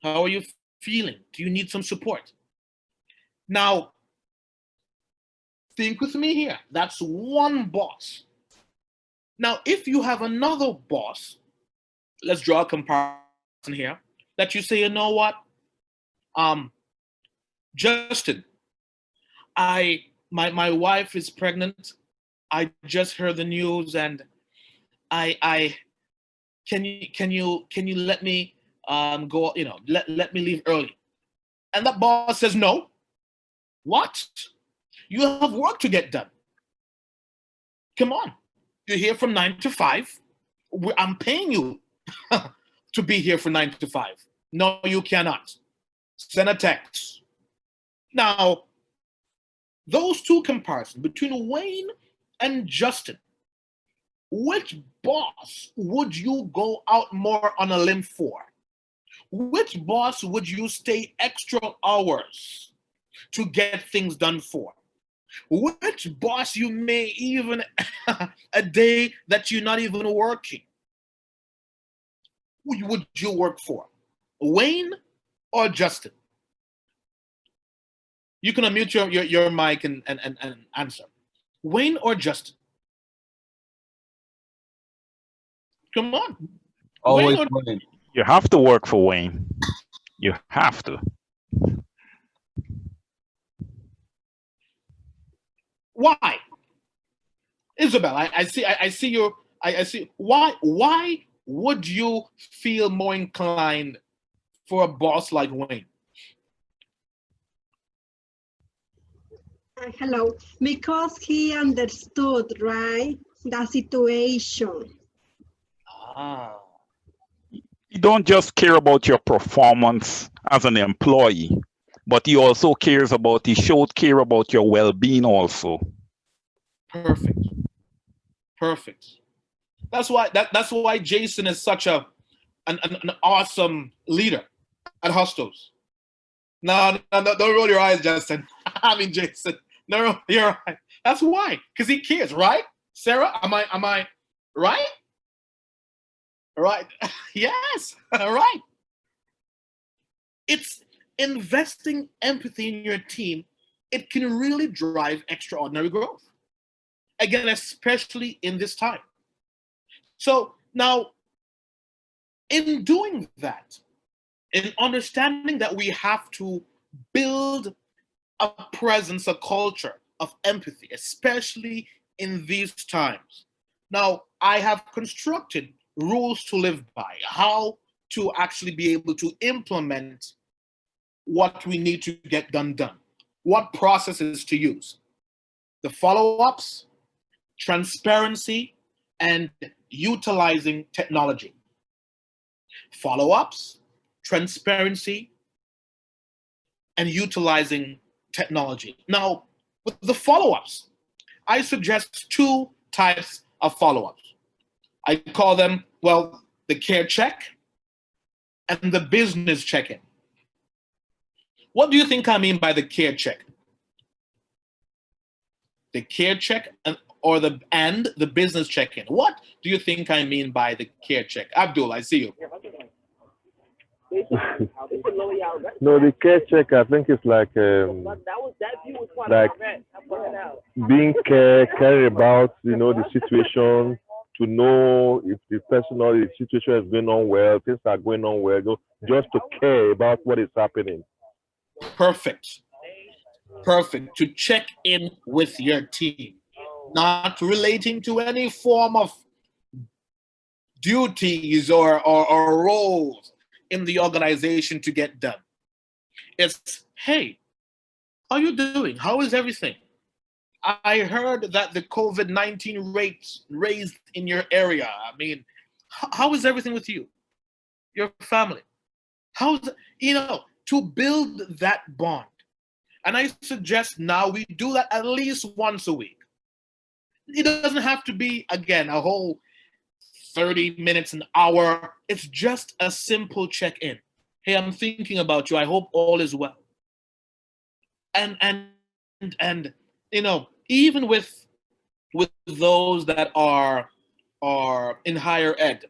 How are you feeling? Do you need some support? Now, think with me here. That's one boss. Now, if you have another boss, let's draw a comparison here, that you say, you know what, Justin, my wife is pregnant. I just heard the news, and can you let me go, let me leave early. And that boss says, no. What? You have work to get done. Come on. You're here from 9 to 5. I'm paying you to be here from 9 to 5. No, you cannot. Send a text. Now, those two comparisons between Wayne and Justin, which boss would you go out more on a limb for? Which boss would you stay extra hours to get things done for? Which boss you may even a day that you're not even working? Who would you work for? Wayne or Justin? You can unmute your mic and answer. Wayne or Justin? Come on. Always Wayne or- Wayne. You have to work for Wayne. You have to. Why? Isabel, I see you. I see. Why would you feel more inclined for a boss like Wayne? Hello, because he understood, right, the situation. Ah. You don't just care about your performance as an employee, but he also cares about, he showed care about your well-being also. Perfect. Perfect. That's why Jason is such an awesome leader at Hostos. No, don't roll your eyes, Justin. I mean, Jason. No, you're right. That's why, because he cares, right? Sarah, am I right? Right. Yes. Right. It's investing empathy in your team. It can really drive extraordinary growth. Again, especially in this time. So now, in doing that, in understanding that we have to build a presence, a culture of empathy, especially in these times. Now, I have constructed rules to live by, how to actually be able to implement what we need to get done, what processes to use, the follow-ups, transparency, and utilizing technology. Follow-ups, transparency, and utilizing technology. Now, with the follow-ups, I suggest two types of follow-ups. I call them, well, the care check and the business check-in. What do you think I mean by the care check? The care check or the business check-in. What do you think I mean by the care check? Abdul, I see you. No, the care check, I think it's like being care about, the situation, to know if the person or the situation is going on well, things are going on well, just to care about what is happening. Perfect. Perfect. To check in with your team, not relating to any form of duties or roles in the organization to get done. It's, hey, how are you doing? How is everything? I heard that the COVID-19 rates raised in your area. I mean, how is everything with you? Your family? How's, to build that bond. And I suggest now we do that at least once a week. It doesn't have to be, again, a whole 30 minutes, an hour. It's just a simple check-in. Hey, I'm thinking about you. I hope all is well. And you know, even with those that are in higher ed,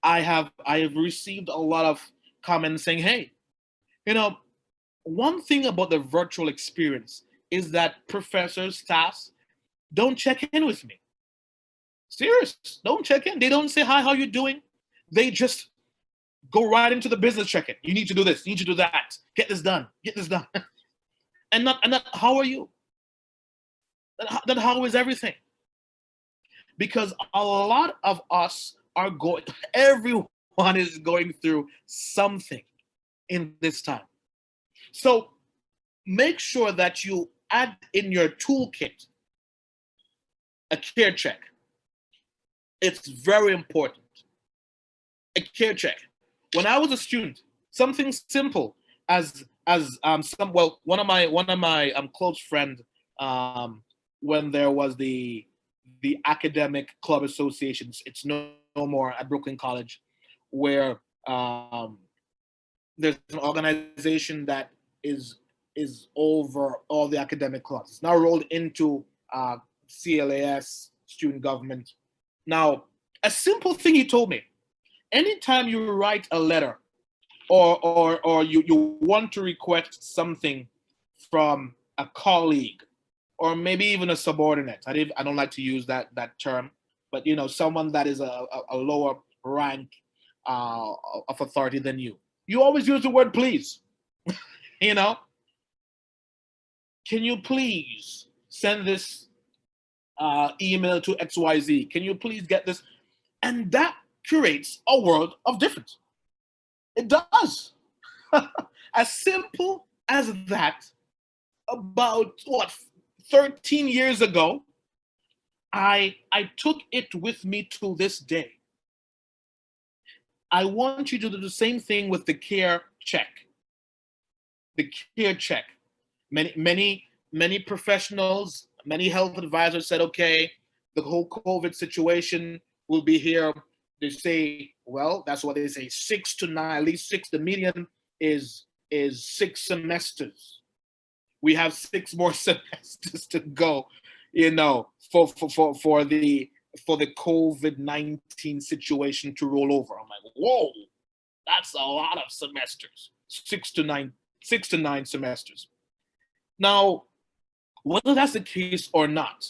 I have received a lot of comments saying, hey, you know, one thing about the virtual experience is that professors, staffs don't check in with me. Serious, don't check in. They don't say, hi, how you doing? They just go right into the business check-in. You need to do this, you need to do that. Get this done, get this done. and not, how are you? Then how is everything? Because a lot of us are going, everyone is going through something in this time. So make sure that you add in your toolkit a care check. It's very important. A care check. When I was a student, something simple as one of my close friend, when there was the academic club associations, it's no more at Brooklyn College, where there's an organization that is over all the academic clubs. It's now rolled into CLAS, student government. Now, a simple thing he told me: anytime you write a letter or you want to request something from a colleague or maybe even a subordinate, I don't like to use that term, but you know, someone that is a lower rank of authority than you, you always use the word please. You know, can you please send this email to XYZ? Can you please get this? And that creates a world of difference. It does. As simple as that, about 13 years ago, I took it with me to this day. I want you to do the same thing with the care check. The care check. Many professionals, many health advisors said, okay, the whole COVID situation will be here. They say, well, that's what they say, 6 to 9, at least 6. The median is 6 semesters. We have 6 more semesters to go, you know, for the COVID-19 situation to roll over. I'm like, whoa, that's a lot of semesters. 6 to 9 semesters. Now, whether that's the case or not,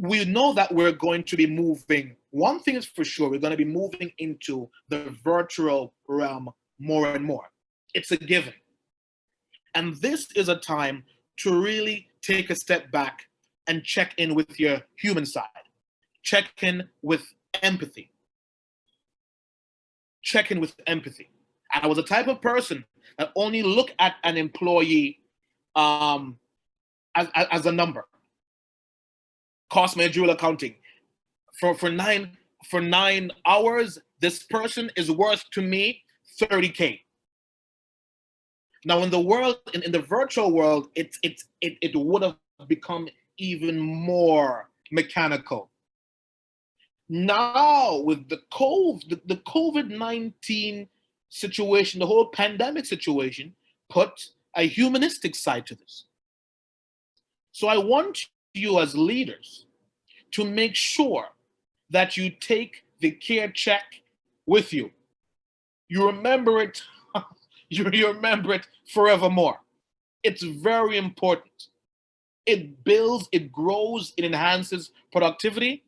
we know that we're going to be moving. One thing is for sure, we're going to be moving into the virtual realm more and more. It's a given. And this is a time to really take a step back and check in with your human side. Check in with empathy. Check in with empathy. And I was a type of person that only look at an employee as a number. Cost managerial accounting. For 9 hours, this person is worth to me $30K. Now, in the world, in the virtual world, it would have become even more mechanical. Now, with the COVID-19 situation, the whole pandemic situation, put a humanistic side to this. So I want you as leaders to make sure that you take the care check with you. You remember it. You remember it forevermore. It's very important. It builds, it grows, it enhances productivity.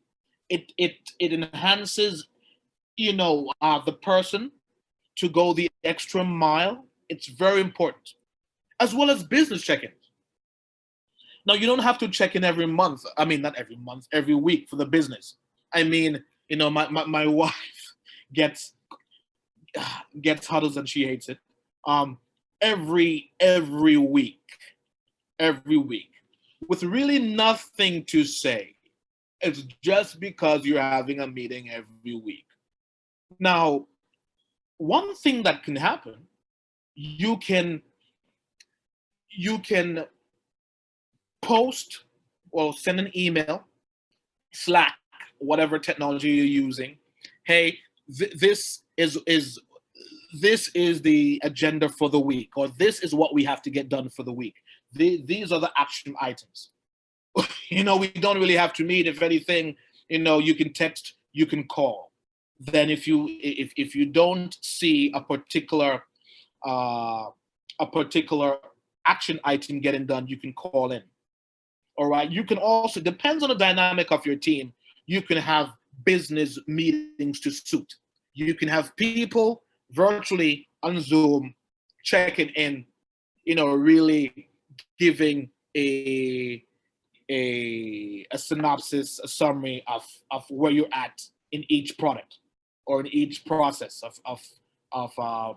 It enhances, you know, the person to go the extra mile. It's very important, as well as business check-ins. Now, you don't have to check in every month. I mean, not every month, every week for the business. I mean, you know, my wife gets huddles and she hates it. Every week, with really nothing to say. It's just because you're having a meeting every week. Now, one thing that can happen, you can post or send an email, Slack, whatever technology you're using. Hey, this is the agenda for the week, or this is what we have to get done for the week. These are the action items. We don't really have to meet. If anything, you can text, you can call. Then if you don't see a particular action item getting done, you can call in. All right. You can also, depends on the dynamic of your team, you can have business meetings to suit. You can have people virtually on Zoom checking in, really giving a synopsis, a summary of where you're at in each product or in each process of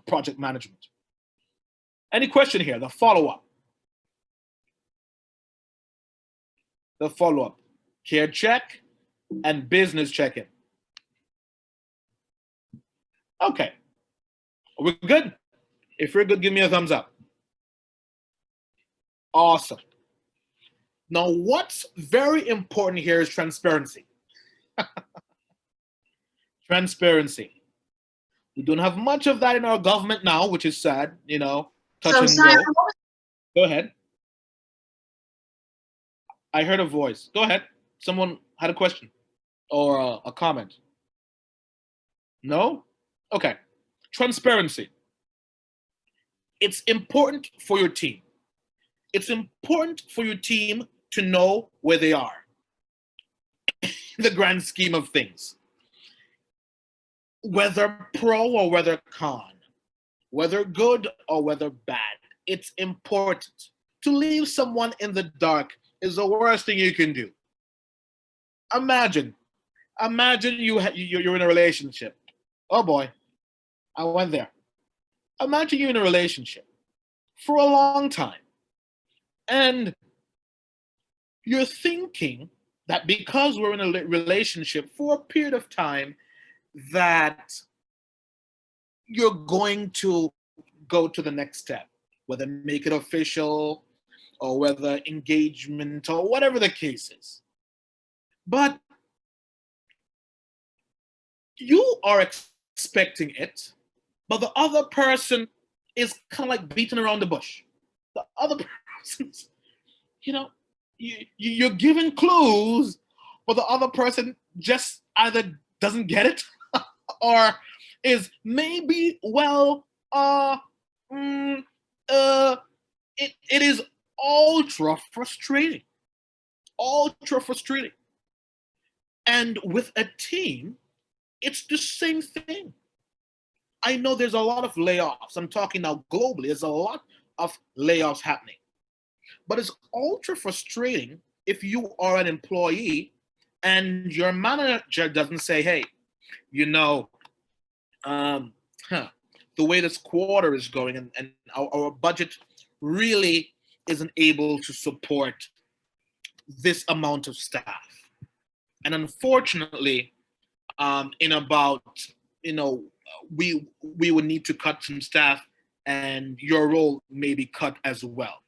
project management. Any question here? The follow-up. Care check and business check-in. Okay. Are we good? If you're good, give me a thumbs up. Awesome. Now, what's very important here is transparency. Transparency. We don't have much of that in our government now, which is sad, touch and Simon, go. Go ahead. I heard a voice. Go ahead. Someone had a question or a comment. No? Okay. Transparency. It's important for your team. It's important for your team to know where they are in the grand scheme of things. Whether pro or whether con, whether good or whether bad, it's important. To leave someone in the dark is the worst thing you can do. Imagine you're in a relationship. Oh boy, I went there. Imagine you're in a relationship for a long time, and you're thinking that because we're in a relationship for a period of time, that you're going to go to the next step, whether make it official or whether engagement or whatever the case is. But you are expecting it, but the other person is kind of like beating around the bush. The other person's, you're giving clues, but the other person just either doesn't get it or is maybe, it is ultra frustrating. And with a team, it's the same thing. I know there's a lot of layoffs. I'm talking now globally. There's a lot of layoffs happening. But it's ultra frustrating if you are an employee and your manager doesn't say, hey, the way this quarter is going and our budget really isn't able to support this amount of staff. And unfortunately, in about, we would need to cut some staff and your role may be cut as well.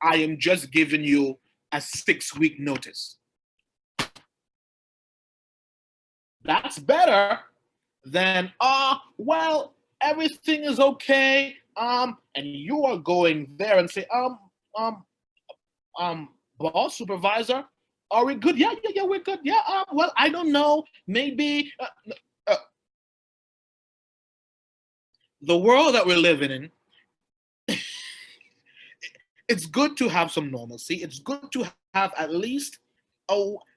I am just giving you a 6-week notice. That's better than, everything is okay. And you are going there and say, boss, supervisor, are we good? Yeah, we're good. Yeah, I don't know. Maybe the world that we're living in, it's good to have some normalcy. It's good to have at least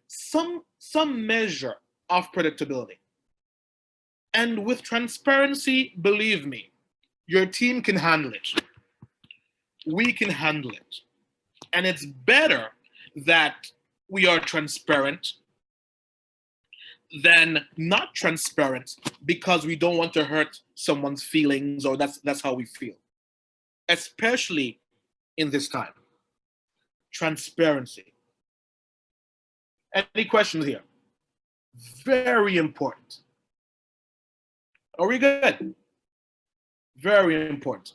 some measure of predictability. And with transparency, believe me, your team can handle it. We can handle it. And it's better that we are transparent than not transparent because we don't want to hurt someone's feelings or that's how we feel. Especially in this time. Transparency. Any questions here? Very important. Are we good? Very important.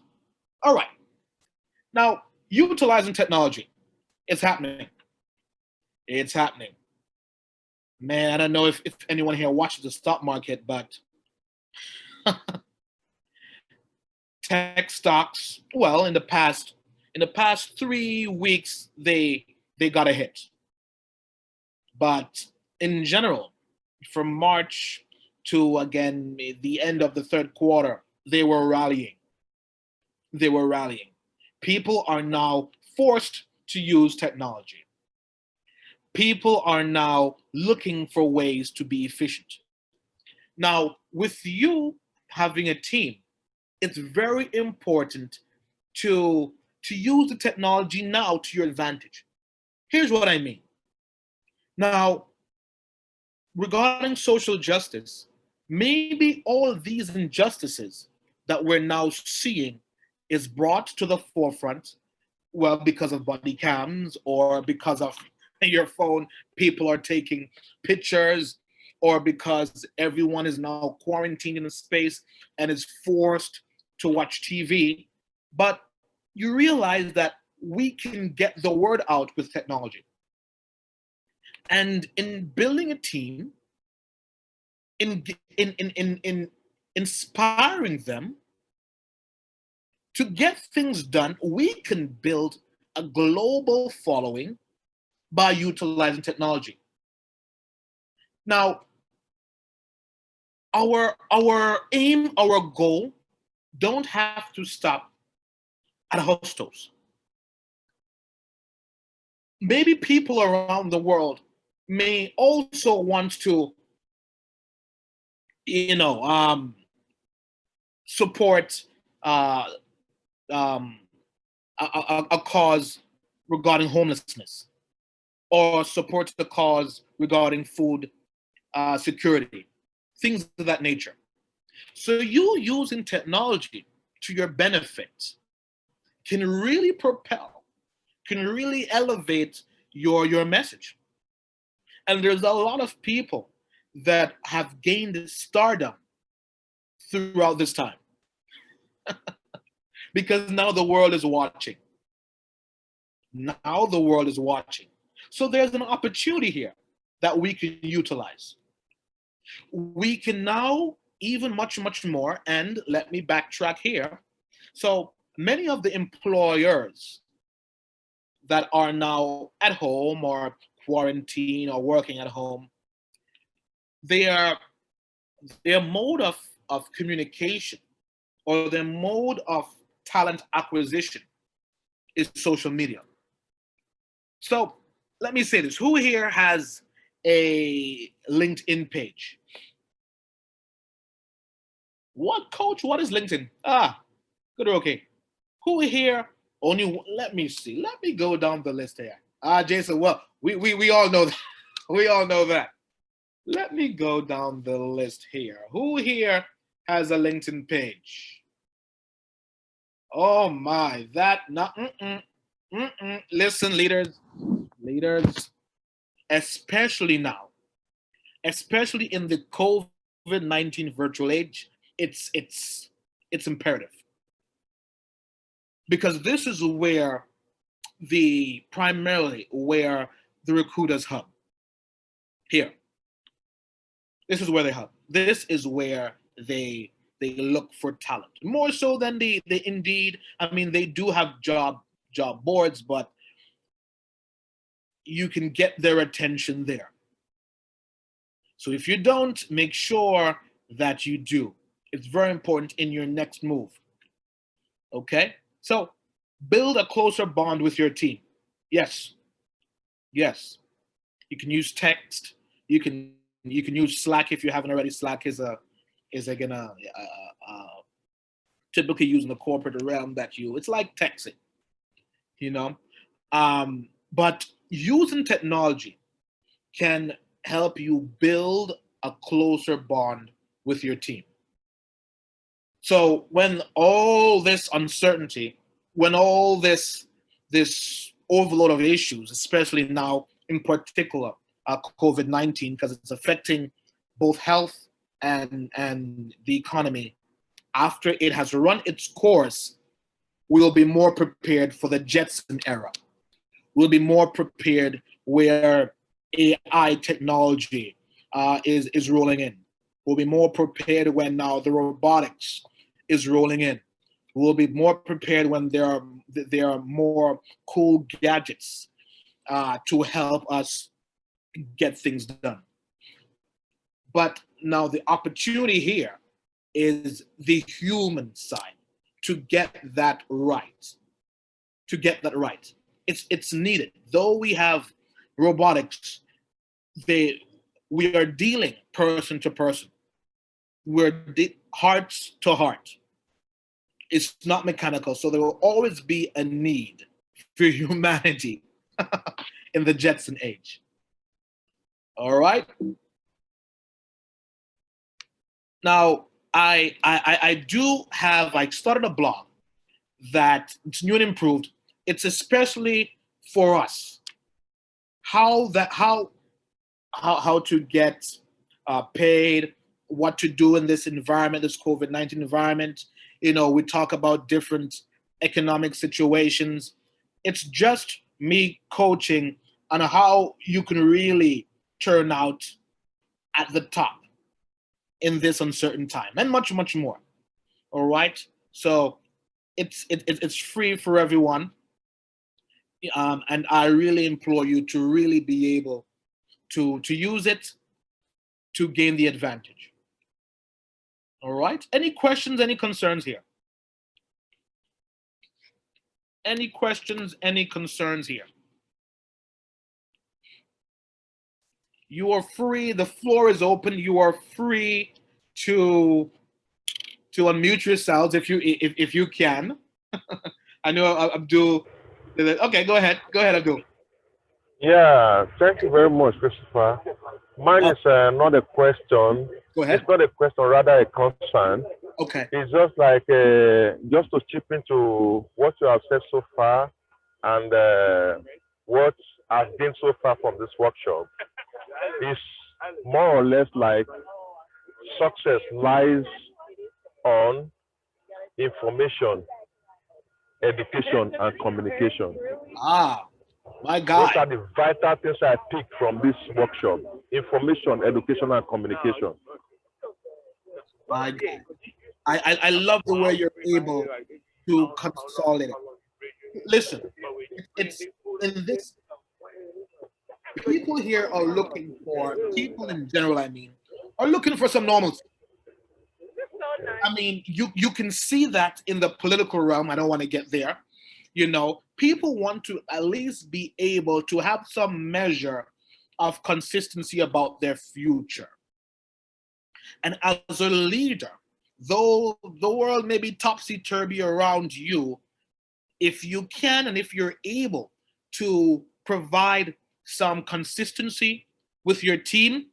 All right. Now, utilizing technology. It's happening. It's happening. Man, I don't know if anyone here watches the stock market, but tech stocks, well, in the past 3 weeks, they got a hit. But in general, from March to again the end of the third quarter, they were rallying. They were rallying. People are now forced to use technology. People are now looking for ways to be efficient. Now, with you having a team, it's very important to use the technology now to your advantage. Here's what I mean. Now, regarding social justice, maybe all these injustices that we're now seeing is brought to the forefront, well, because of body cams or because of your phone, people are taking pictures, or because everyone is now quarantined in a space and is forced to watch TV. But you realize that we can get the word out with technology. And in building a team, in inspiring them to get things done, we can build a global following by utilizing technology. Now, our aim, our goal, don't have to stop at Hostos. Maybe people around the world may also want to, support a cause regarding homelessness, or support the cause regarding food security, things of that nature. So you using technology to your benefit can really propel, can really elevate your message. And there's a lot of people that have gained stardom throughout this time because now the world is watching. Now the world is watching. So there's an opportunity here that we can utilize. We can now even much, much more, and let me backtrack here. So many of the employers that are now at home or quarantine or working at home, their mode of communication or their mode of talent acquisition is social media. So let me say this. Who here has a LinkedIn page? What, coach? What is LinkedIn? Good or okay. Who here only, let me see. Let me go down the list here. Jason, well, we all know that. We all know that. Let me go down the list here. Who here has a LinkedIn page? Oh my, that not Listen, leaders, especially now, especially in the COVID-19 virtual age, it's imperative. Because this is where primarily where the recruiters hub. Here. This is where they hub. This is where they look for talent. More so than the Indeed. I mean, they do have job boards, but you can get their attention there. So if you don't, make sure that you do. It's very important in your next move. Okay? So build a closer bond with your team. Yes. Yes. You can use text. You can use Slack if you haven't already. Slack is typically used in the corporate realm it's like texting, but using technology can help you build a closer bond with your team. So when all this uncertainty, when all this overload of issues, especially now in particular COVID-19, because it's affecting both health and the economy, after it has run its course, we will be more prepared for the Jetson era. We'll be more prepared where AI technology is rolling in. We'll be more prepared when now the robotics is rolling in. We'll be more prepared when there are more cool gadgets to help us get things done. But now the opportunity here is the human side to get that right. To get that right. It's needed. Though we have robotics, we are dealing person to person. We're heart to heart. It's not mechanical. So there will always be a need for humanity in the Jetson age. All right. Now, I do have, I started a blog that it's new and improved. It's especially for us. How to get paid, what to do in this environment, this COVID-19 environment. We talk about different economic situations. It's just me coaching on how you can really turn out at the top in this uncertain time, and much, much more. All right. So it's free for everyone. And I really implore you to really be able to use it to gain the advantage. All right. Any questions, any concerns here? Any questions, any concerns here? You are free. The floor is open. You are free to unmute yourselves if you can. I know Abdul. Okay, go ahead. Go ahead, Abdul. Yeah, thank you very much, Christopher. Mine is not a question. Go ahead. It's not a question, rather a concern. Okay. It's just like just to chip into what you have said so far and what has been so far from this workshop. Is more or less like success lies on information, education, and communication. My God. Those are the vital things I picked from this workshop: information, education, and communication. My God. I love the way you're able to consolidate it. Listen, it's in this. People here are looking for, people in general, I mean, are looking for some normalcy. I mean, you can see that in the political realm. I don't want to get there. People want to at least be able to have some measure of consistency about their future. And as a leader, though the world may be topsy-turvy around you, if you can and if you're able to provide some consistency with your team,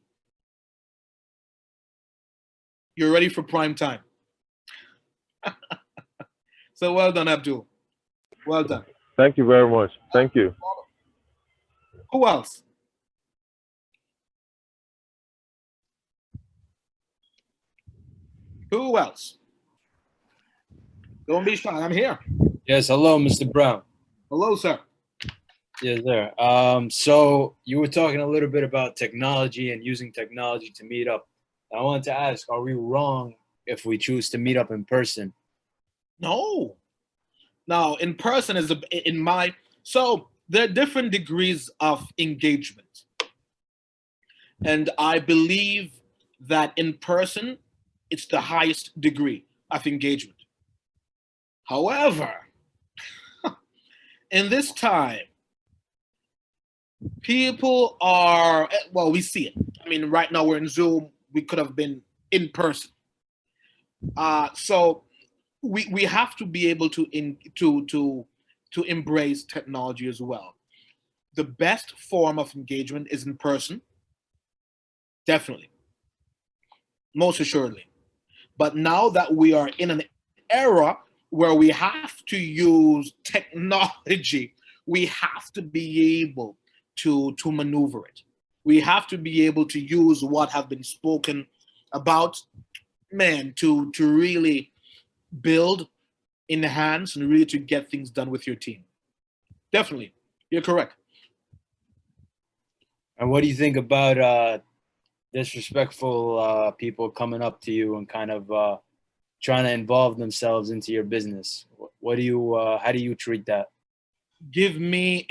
you're ready for prime time. So well done, Abdul. Well done. Thank you very much. Thank you. Who else? Who else? Don't be shy. I'm here. Yes, hello, Mr. Browne. Hello, sir. Yes, there. So you were talking a little bit about technology and using technology to meet up. I wanted to ask, are we wrong if we choose to meet up in person? No. Now, in person is so there are different degrees of engagement. And I believe that in person, it's the highest degree of engagement. However, in this time, people are, well, we see it. I mean, right now we're in Zoom. We could have been in person. So we have to be able to embrace technology as well. The best form of engagement is in person, definitely, most assuredly. But now that we are in an era where we have to use technology, we have to be able to maneuver it. We have to be able to use what have been spoken about, man, to really build, enhance, and really to get things done with your team. Definitely, you're correct. And what do you think about disrespectful people coming up to you and kind of trying to involve themselves into your business? What do you how do you treat that? Give me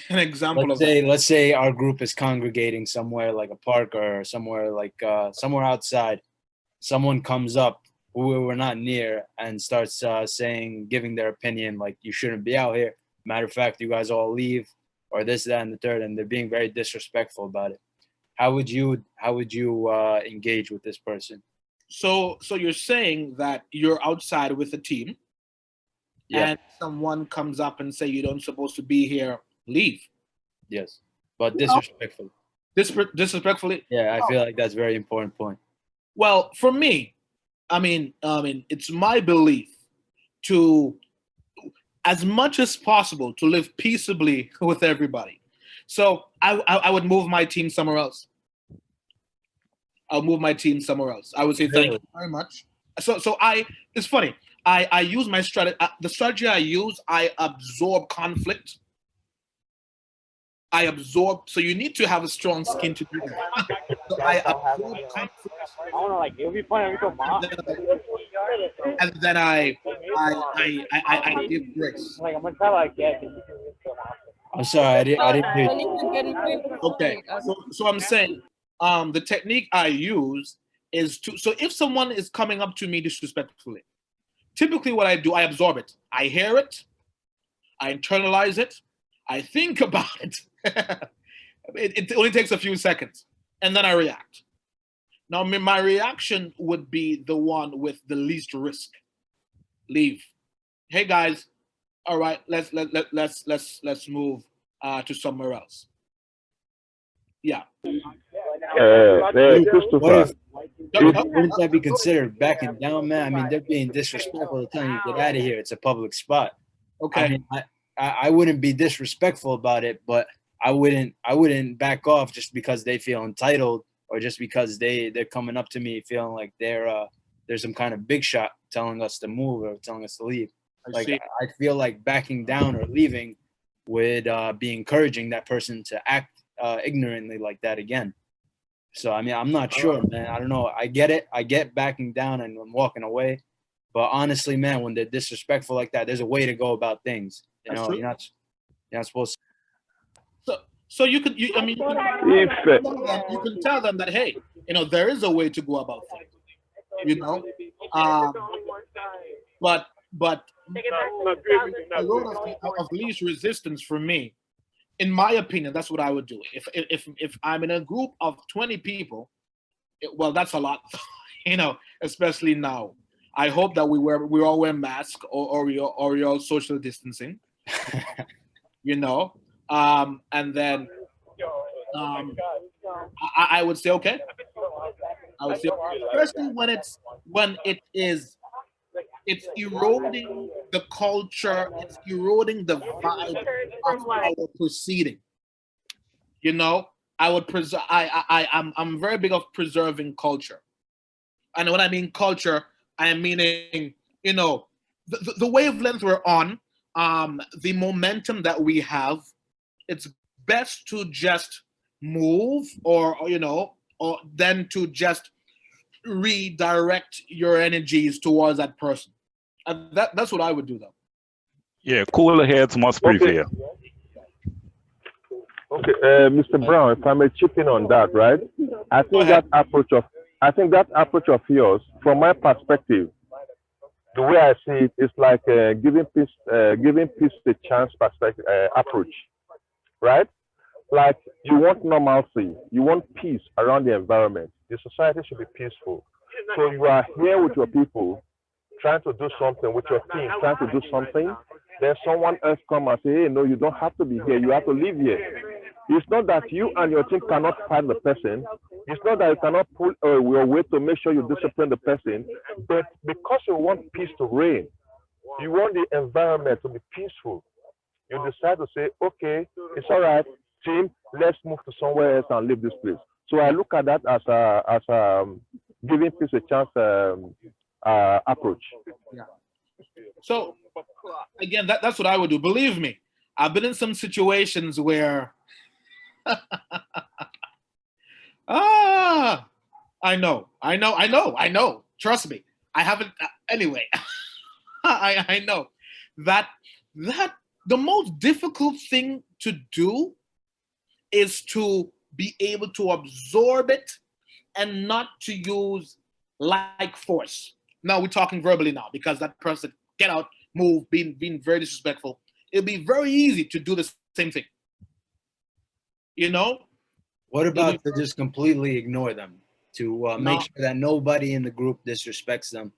an example of Let's say our group is congregating somewhere like a park or somewhere like somewhere outside. Someone comes up who we're not near and starts giving their opinion, like you shouldn't be out here. Matter of fact, you guys all leave, or this, that, and the third, and they're being very disrespectful about it. How would you engage with this person? So you're saying that you're outside with a team, and someone comes up and say you don't supposed to be here, leave. Yes, but disrespectfully. Disrespectfully. Yeah, I feel like that's a very important point. Well, for me, I mean, it's my belief to, as much as possible, to live peaceably with everybody. So I would move my team somewhere else. I'll move my team somewhere else. I would say thank you very much. So it's funny. I use my strategy. The strategy I use, I absorb conflict. So you need to have a strong skin to do that. So I absorb conflict. And then I give grace. I'm sorry, I didn't hear you. Okay, so I'm saying the technique I use is so if someone is coming up to me disrespectfully, typically what I do, I absorb it. I hear it, I internalize it, I think about it. It only takes a few seconds, and then I react. Now, my reaction would be the one with the least risk. Leave. Hey guys, all right, let's move to somewhere else. Yeah. Wouldn't that be considered backing down, man? I mean, they're being disrespectful, telling you get out of here. It's a public spot. Okay. I mean, I wouldn't be disrespectful about it, but I wouldn't back off just because they feel entitled or just because they're coming up to me feeling like there's some kind of big shot telling us to move or telling us to leave. I feel like backing down or leaving would be encouraging that person to act ignorantly like that again. So, I mean, I'm not sure, man. I don't know. I get it. I get backing down and walking away. But honestly, man, when they're disrespectful like that, there's a way to go about things. You know, you're not supposed to. So you can tell them that, hey, there is a way to go about things. But the road of least resistance for me, in my opinion, that's what I would do. If I'm in a group of 20 people, well, that's a lot, especially now. I hope that we all wear masks or we all social distancing, and then I would say okay. I would say, especially when it's eroding the culture, it's eroding the vibe of our proceeding. I would I'm very big of preserving culture. And when I mean culture, I am meaning, the wavelength we're on, the momentum that we have, it's best to just move or then to just redirect your energies towards that person. And that's what I would do, though. Yeah, cooler heads must prevail. Okay, Mr. Browne, if I may chip in on that, right? I think that approach of yours, from my perspective, the way I see it is like giving peace a chance approach, right? Like you want normalcy, you want peace around the environment. The society should be peaceful. So you are here with your people, trying to do something with your team, trying to do something. Then someone else come and say, hey, no, you don't have to be here. You have to live here. It's not that you and your team cannot fight the person. It's not that you cannot pull your way to make sure you discipline the person. But because you want peace to reign, you want the environment to be peaceful, you decide to say, okay, it's all right, team, let's move to somewhere else and leave this place. So I look at that as giving peace a chance approach. Yeah. So again, that's what I would do. Believe me, I've been in some situations where Ah, I know. Trust me. I haven't. Anyway, I know that that the most difficult thing to do is to be able to absorb it and not to use like force. Now we're talking verbally now because that person get out, move, being very disrespectful. It'll be very easy to do the same thing. You know? What about to just completely ignore them, to make sure that nobody in the group disrespects them,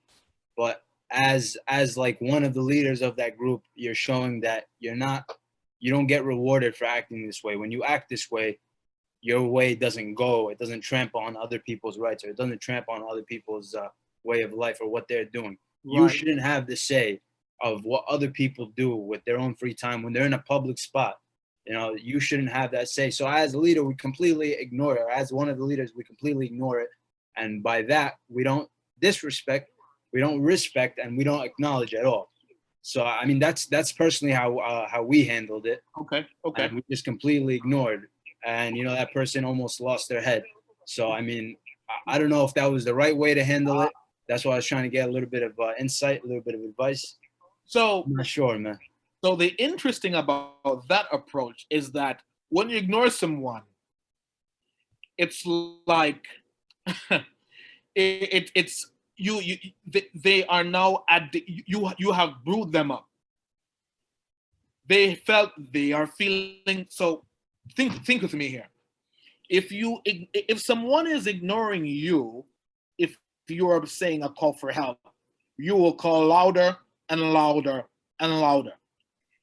but as like one of the leaders of that group, you're showing that you don't get rewarded for acting this way. When you act this way, your way doesn't go. It doesn't trample on other people's rights, or it doesn't trample on other people's way of life or what they're doing. You Right. shouldn't have the say of what other people do with their own free time when they're in a public spot. You know, you shouldn't have that say. So as a leader, we completely ignore it. Or as one of the leaders, we completely ignore it. And by that, we don't disrespect, we don't respect, and we don't acknowledge at all. So I mean, that's personally how we handled it. Okay. And we just completely ignored, and you know, that person almost lost their head. So I mean, I don't know if that was the right way to handle it. That's why I was trying to get a little bit of insight, a little bit of advice. So I'm not sure, man. So the interesting about that approach is that when you ignore someone, it's like it's they are now you have brewed them up. They are feeling so. Think with me here. If someone is ignoring you, if you are saying a call for help, you will call louder and louder and louder.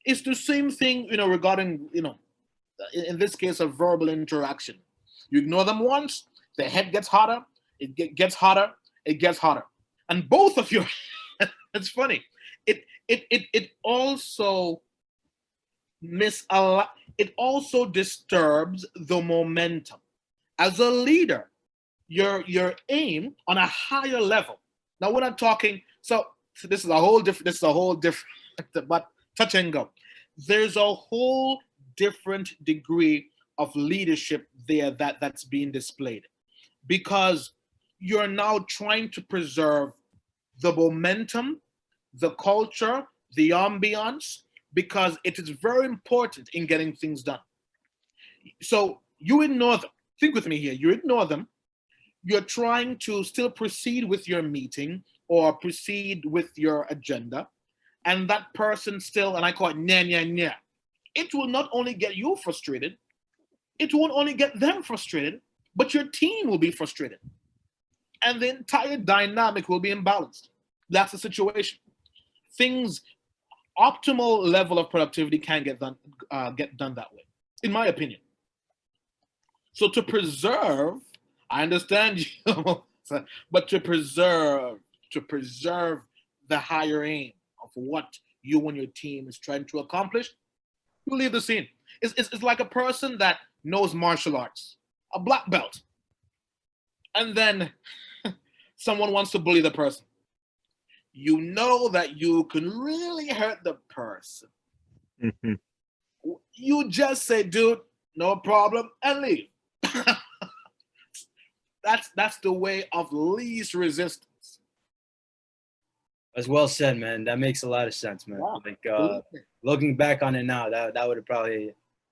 It's the same thing, regarding, in this case, a verbal interaction. You ignore them once, the head gets hotter, gets hotter, it gets hotter. And both of you, it's funny. It also it also disturbs the momentum. As a leader, your aim on a higher level. Now we're not talking, so this is a whole different, but touch and go. There's a whole different degree of leadership there that's being displayed, because you're now trying to preserve the momentum, the culture, the ambiance, because it is very important in getting things done. So you ignore them. Think with me here. You ignore them. You're trying to still proceed with your meeting or proceed with your agenda, and that person still, and I call it nya, nya, nya. It will not only get you frustrated, it won't only get them frustrated, but your team will be frustrated. And the entire dynamic will be imbalanced. That's the situation. Optimal level of productivity can get done that way, in my opinion. So to preserve, I understand you, but to preserve the higher aim of what you and your team is trying to accomplish, you leave the scene. It's like a person that knows martial arts, a black belt, and then someone wants to bully the person. You know that you can really hurt the person. Mm-hmm. You just say, dude, no problem, and leave. That's the way of least resistance. That's well said, man. That makes a lot of sense, man. Wow. Like looking back on it now, that would have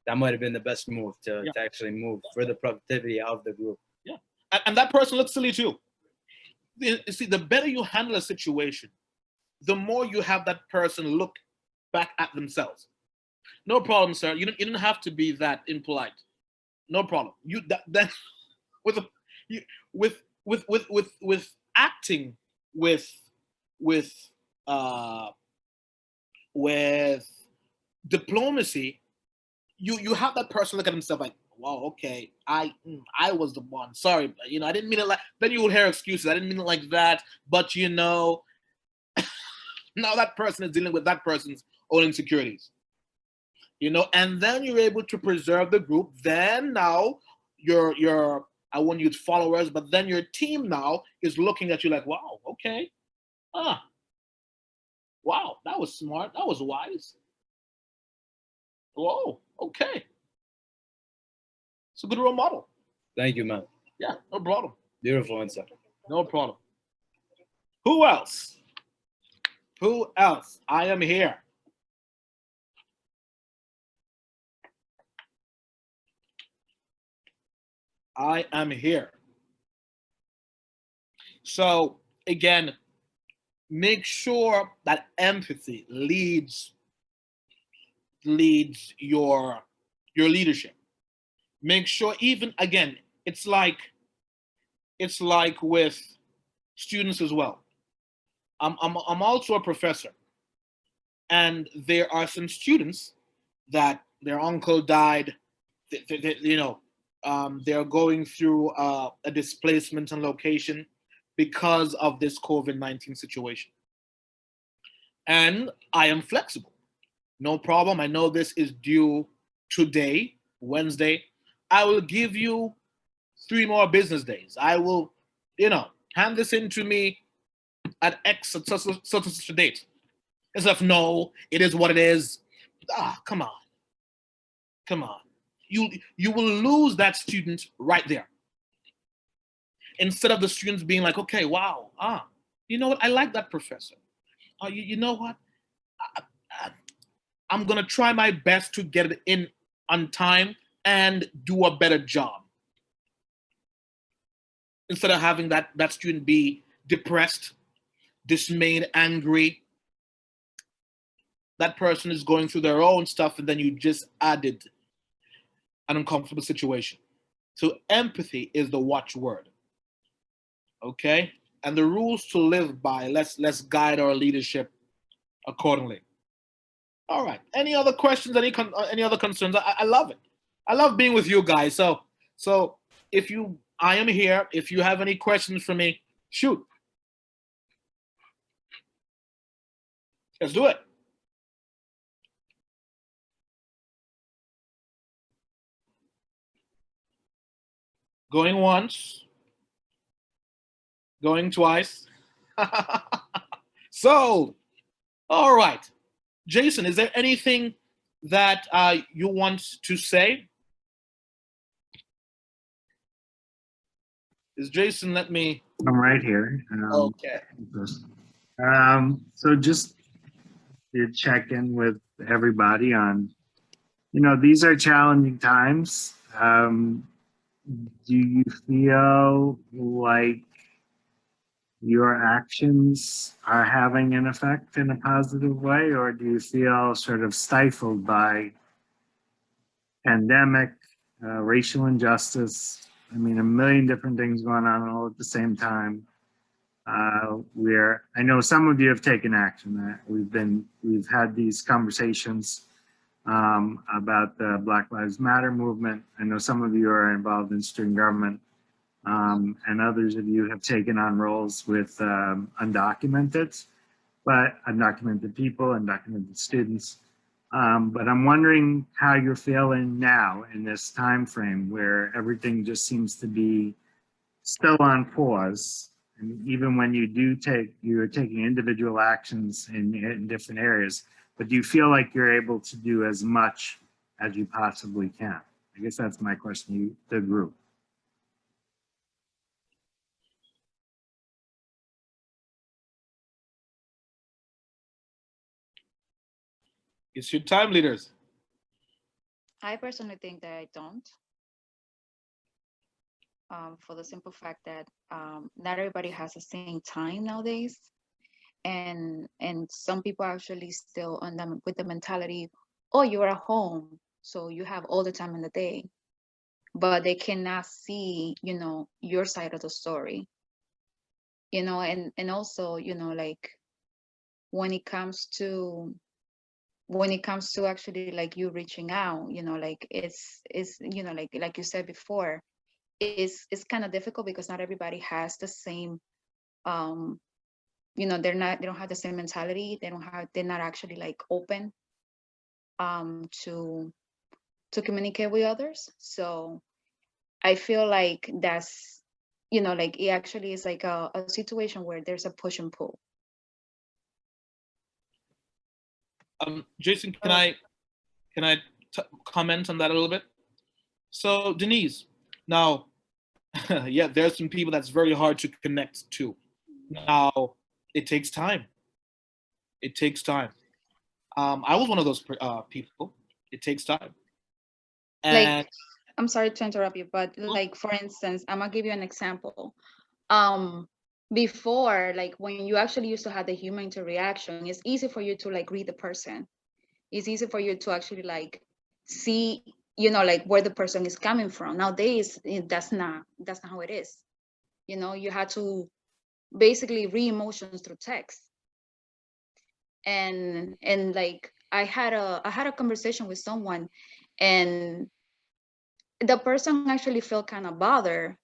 that might have been the best move to actually move for the productivity of the group. Yeah, and that person looks silly too. You see, the better you handle a situation, the more you have that person look back at themselves. No problem, sir. You don't have to be that impolite. No problem. With acting with diplomacy, you have that person look at himself like, wow, okay, I was the one. Sorry, I didn't mean it like. Then you will hear excuses. I didn't mean it like that. But now that person is dealing with that person's own insecurities. And then you're able to preserve the group. Then now your I won't use followers, but then your team now is looking at you like, wow, okay, wow, that was smart, that was wise. Whoa, okay. It's a good role model. Thank you, man. Yeah, no problem. Beautiful insight. No problem. Who else? Who else? I am here. I am here. So again, make sure that empathy leads your leadership. Make sure, even again, it's like with students as well. I'm also a professor, and there are some students that their uncle died. They're going through a displacement and location because of this COVID-19 situation. And I am flexible. No problem. I know this is due today, Wednesday. I will give you 3 more business days. I will, hand this in to me at X at such a date. It's like, no, it is what it is. Come on. Come on. You will lose that student right there. Instead of the students being like, okay, wow, you know what? I like that professor. You know what? I'm going to try my best to get it in on time and do a better job. Instead of having that student be depressed, dismayed, angry, that person is going through their own stuff, and then you just added an uncomfortable situation. So empathy is the watchword. Okay? And the rules to live by, let's guide our leadership accordingly. All right. Any other questions? Any other concerns? I love it. I love being with you guys. So I am here. If you have any questions for me, shoot. Let's do it. Going once. Going twice. Sold. All right. Jason, is there anything that you want to say? Is Jason, let me... I'm right here. Okay. So just to check in with everybody on, these are challenging times. Do you feel like your actions are having an effect in a positive way, or do you feel sort of stifled by pandemic, racial injustice? I mean, a million different things going on all at the same time. I know some of you have taken action. We've had these conversations about the Black Lives Matter movement. I know some of you are involved in student government, and others of you have taken on roles with undocumented people, undocumented students. But I'm wondering how you're feeling now in this time frame where everything just seems to be still on pause. And even when you're taking individual actions in different areas, but do you feel like you're able to do as much as you possibly can? I guess that's my question to the group. It's your time, leaders. I personally think that I don't. For the simple fact that not everybody has the same time nowadays, and some people are actually still on them with the mentality, oh, you're at home, so you have all the time in the day, but they cannot see, your side of the story, and also, like when it comes to actually like you reaching out, like it's like you said before, it's kind of difficult because not everybody has the same they don't have the same mentality. They're not actually like open to communicate with others. So I feel like that's like it actually is like a situation where there's a push and pull. Jason, can I comment on that a little bit? So Denise, now, yeah, there's some people that's very hard to connect to. Now, it takes time. It takes time. I was one of those people. It takes time. And Like, I'm sorry to interrupt you, but like, for instance, I'm gonna give you an example. Um, Before, like when you actually used to have the human interaction, it's easy for you to like read the person. It's easy for you to actually like see, like where the person is coming from. Nowadays, that's not how it is. You had to basically read emotions through text. And like I had a conversation with someone, and the person actually felt kind of bothered,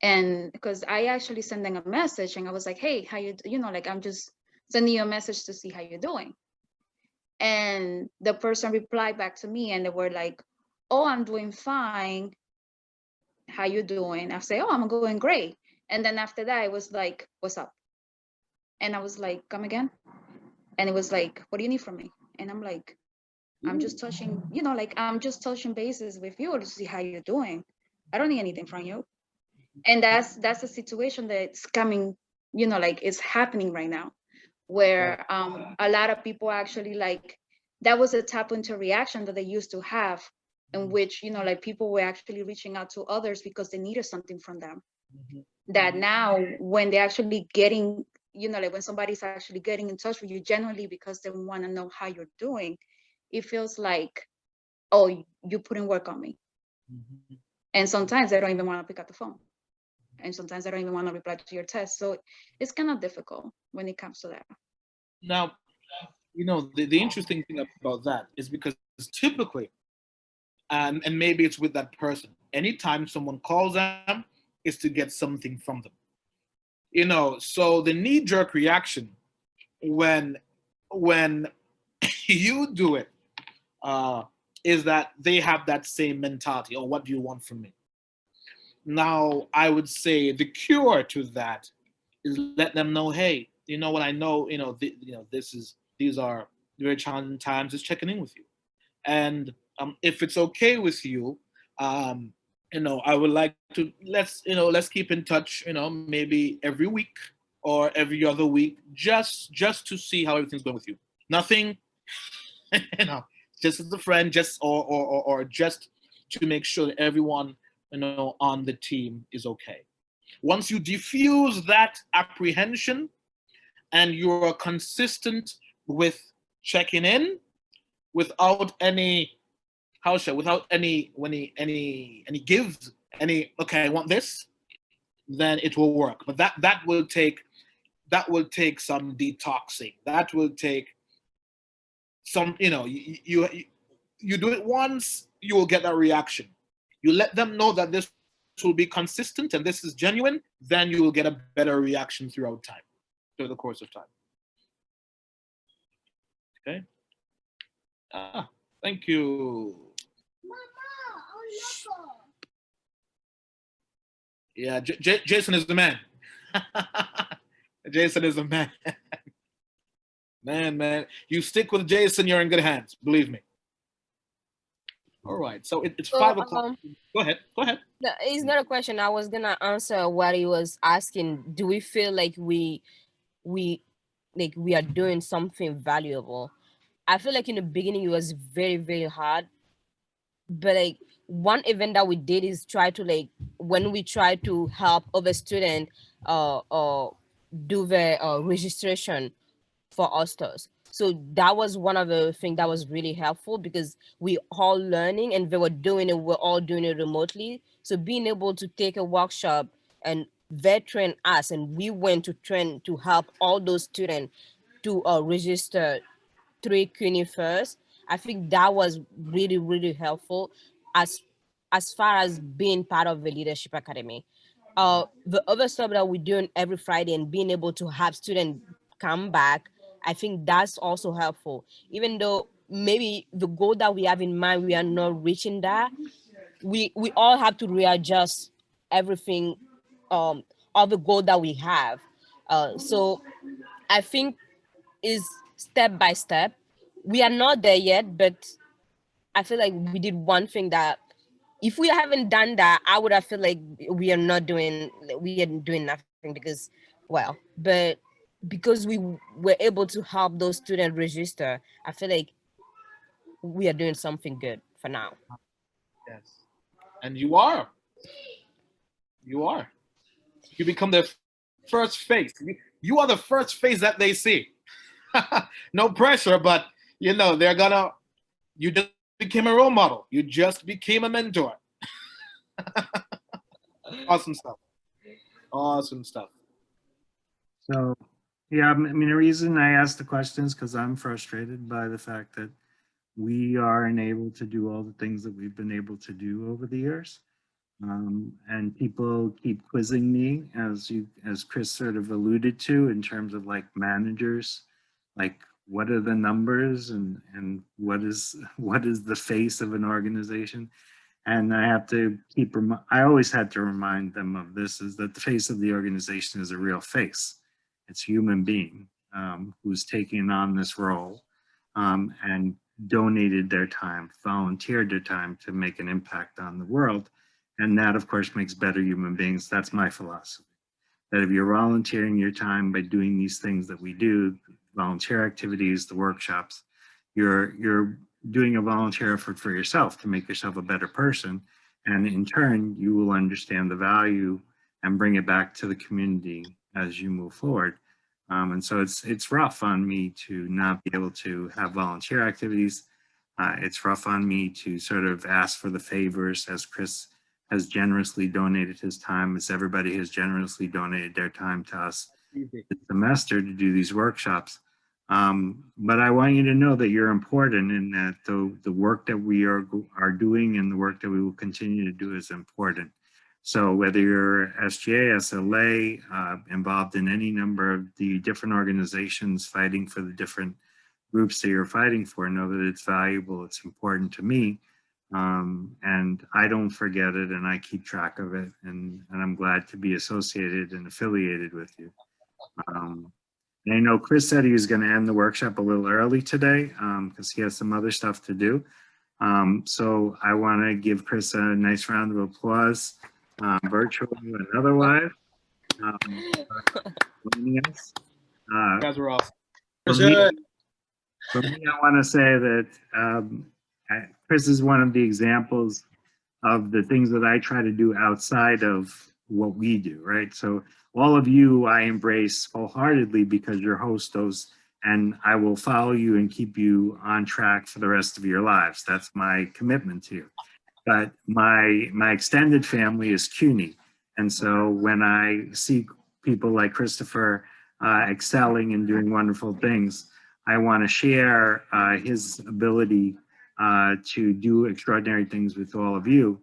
and because I actually sent them a message and I was like, hey, how like I'm just sending you a message to see how you're doing. And the person replied back to me and they were like, oh, I'm doing fine, how you doing? I say, oh, I'm going great. And then after that it was like, what's up? And I was like, come again? And it was like, what do you need from me? And I'm like, I'm just touching, like I'm just touching bases with you to see how you're doing. I don't need anything from you. And that's a situation that's coming, like it's happening right now, where a lot of people actually like, that was a type of interaction that they used to have, in which like people were actually reaching out to others because they needed something from them. That now when they're actually getting, like when somebody's actually getting in touch with you genuinely because they want to know how you're doing, it feels like, oh, you put in work on me. And sometimes they don't even want to pick up the phone, and sometimes I don't even want to reply to your text. So it's kind of difficult when it comes to that. now, the interesting thing about that is because typically, and maybe it's with that person, anytime someone calls them, is to get something from them. So the knee-jerk reaction when you do it is that they have that same mentality. Oh, what do you want from me? Now, I would say the cure to that is let them know, hey, you know what? I know, these are very challenging times. Just checking in with you, and if it's okay with you, I would like to let's keep in touch. Maybe every week or every other week, just to see how everything's going with you. Nothing, just as a friend, just or just to make sure that everyone on the team is okay. Once you diffuse that apprehension and you're consistent with checking in without any without any gives, okay, I want this, then it will work. But that will take some detoxing. That will take some, you do it once, you will get that reaction. You let them know that this will be consistent and this is genuine, then you will get a better reaction through the course of time. Okay. Thank you. Yeah, Jason is the man. Jason is the man. Man, you stick with Jason, you're in good hands. Believe me. All right, so it's 5 o'clock. Go ahead. No, it's not a question. I was gonna answer what he was asking. Do we feel like we are doing something valuable? I feel like in the beginning it was very, very hard. But like one event that we did is try to when we try to help other student do the registration for Hostos. So that was one of the things that was really helpful because we all learning and they were doing it, we're all doing it remotely. So being able to take a workshop and they train us and we went to train to help all those students to register 3 CUNY first. I think that was really, really helpful as far as being part of the Leadership Academy. The other stuff that we're doing every Friday and being able to have students come back, I think that's also helpful. Even though maybe the goal that we have in mind, we are not reaching that, we all have to readjust everything, all the goal that we have. So I think is step by step. We are not there yet, but I feel like we did one thing that if we haven't done that, I would have felt like we are doing nothing because, well, but because we were able to help those students register, I feel like we are doing something good for now. Yes. And you are. You are. You become their first face. You are the first face that they see. No pressure, but you know, you just became a role model. You just became a mentor. Awesome stuff. Awesome stuff. So, yeah, I mean, the reason I asked the questions because I'm frustrated by the fact that we are unable to do all the things that we've been able to do over the years. And people keep quizzing me, as Chris sort of alluded to, in terms of like managers, like what are the numbers and what is the face of an organization. And I have to I always had to remind them of this, is that the face of the organization is a real face. It's a human being who's taking on this role and donated their time, volunteered their time to make an impact on the world. And that, of course, makes better human beings. That's my philosophy. That if you're volunteering your time by doing these things that we do, volunteer activities, the workshops, you're doing a volunteer effort for yourself to make yourself a better person. And in turn, you will understand the value and bring it back to the community as you move forward. And so it's rough on me to not be able to have volunteer activities. It's rough on me to sort of ask for the favors, as Chris has generously donated his time, as everybody has generously donated their time to us this semester to do these workshops. But I want you to know that you're important, and that the work that we are doing and the work that we will continue to do is important. So whether you're SGA, SLA, involved in any number of the different organizations fighting for the different groups that you're fighting for, know that it's valuable, it's important to me. And I don't forget it, and I keep track of it, and I'm glad to be associated and affiliated with you. And I know Chris said he was going to end the workshop a little early today because he has some other stuff to do. So I want to give Chris a nice round of applause, virtually and otherwise, joining us. You guys were awesome. For me, I want to say that Chris is one of the examples of the things that I try to do outside of what we do, right? So all of you I embrace wholeheartedly because you're Hostos, and I will follow you and keep you on track for the rest of your lives. That's my commitment to you. But my extended family is CUNY. And so when I see people like Christopher excelling and doing wonderful things, I want to share his ability to do extraordinary things with all of you,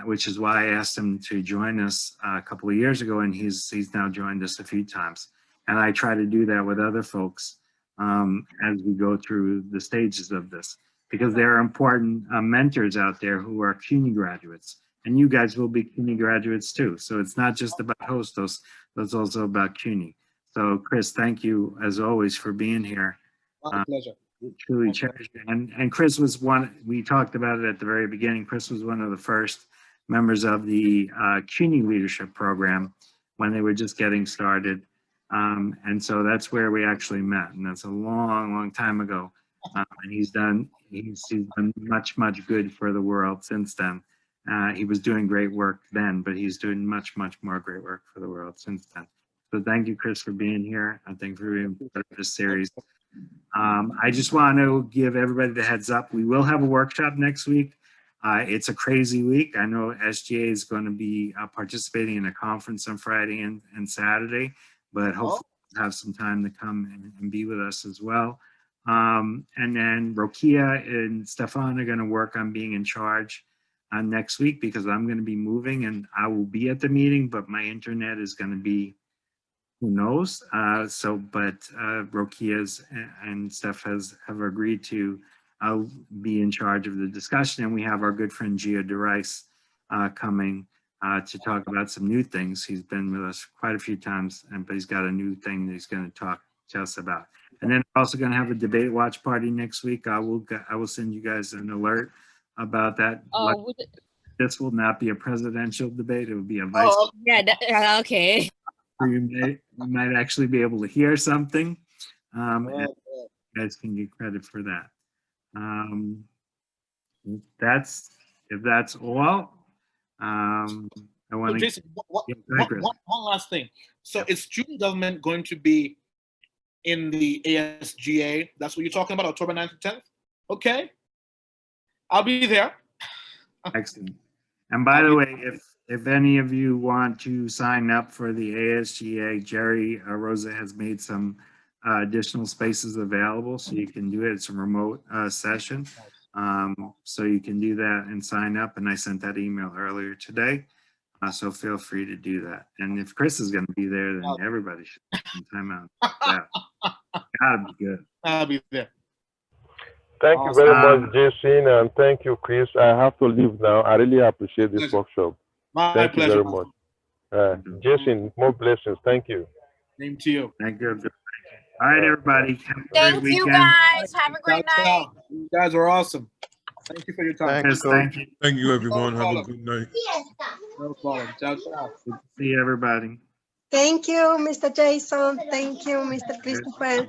which is why I asked him to join us a couple of years ago, and he's now joined us a few times. And I try to do that with other folks as we go through the stages of this, because there are important mentors out there who are CUNY graduates, and you guys will be CUNY graduates too. So it's not just about Hostos, but it's also about CUNY. So Chris, thank you as always for being here. My pleasure. Truly cherished it. And Chris was one, we talked about it at the very beginning. Chris was one of the first members of the CUNY leadership program when they were just getting started. And so that's where we actually met. And that's a long, long time ago. And he's done much, much good for the world since then. He was doing great work then, but he's doing much, much more great work for the world since then. So thank you, Chris, for being here. I think for being part of this series. I just want to give everybody the heads up. We will have a workshop next week. It's a crazy week. I know SGA is going to be participating in a conference on Friday and Saturday, but hopefully we'll have some time to come and be with us as well. And then Rokia and Stefan are going to work on being in charge next week, because I'm going to be moving and I will be at the meeting, but my internet is going to be, who knows? But Rokia's and Steph have agreed to be in charge of the discussion. And we have our good friend Gio DeRice coming to talk about some new things. He's been with us quite a few times, but he's got a new thing that he's going to talk to us about. And then we're also going to have a debate watch party next week. I will send you guys an alert about that. this will not be a presidential debate. It will be a vice. Oh, yeah. Okay. Where you might actually be able to hear something. And you guys can get credit for that. If that's all, I So want to. Jason, one last thing. So is student government going to be in the ASGA? That's what you're talking about, October 9th to 10th? Okay. I'll be there. Excellent. And by the way, if any of you want to sign up for the ASGA, Jerry Rosa has made some additional spaces available, so you can do it. It's a remote session. So you can do that and sign up. And I sent that email earlier today. So feel free to do that. And if Chris is going to be there, then everybody should take some time out. Yeah. Gotta be good. I'll be there. Thank you very much, Jason, and thank you, Chris. I have to leave now. I really appreciate this workshop. My Thank you very much. Jason, more blessings. Thank you. Same to you. Thank you. All right, everybody. Have a great Thank you, weekend. guys. Have a great night. You guys are awesome. Thank you for your time. Yes, thank you. Thank you, everyone. Have a good night. No problem. Ciao, ciao. Good to see everybody. Thank you, Mr. Jason. Thank you, Mr. Christopher.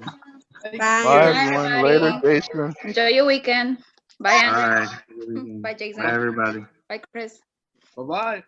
Bye. Bye, everyone. Later, Jason. Enjoy your weekend. Bye, All Andrew. right. Bye, Jason. Bye, everybody. Bye, Chris. Bye-bye.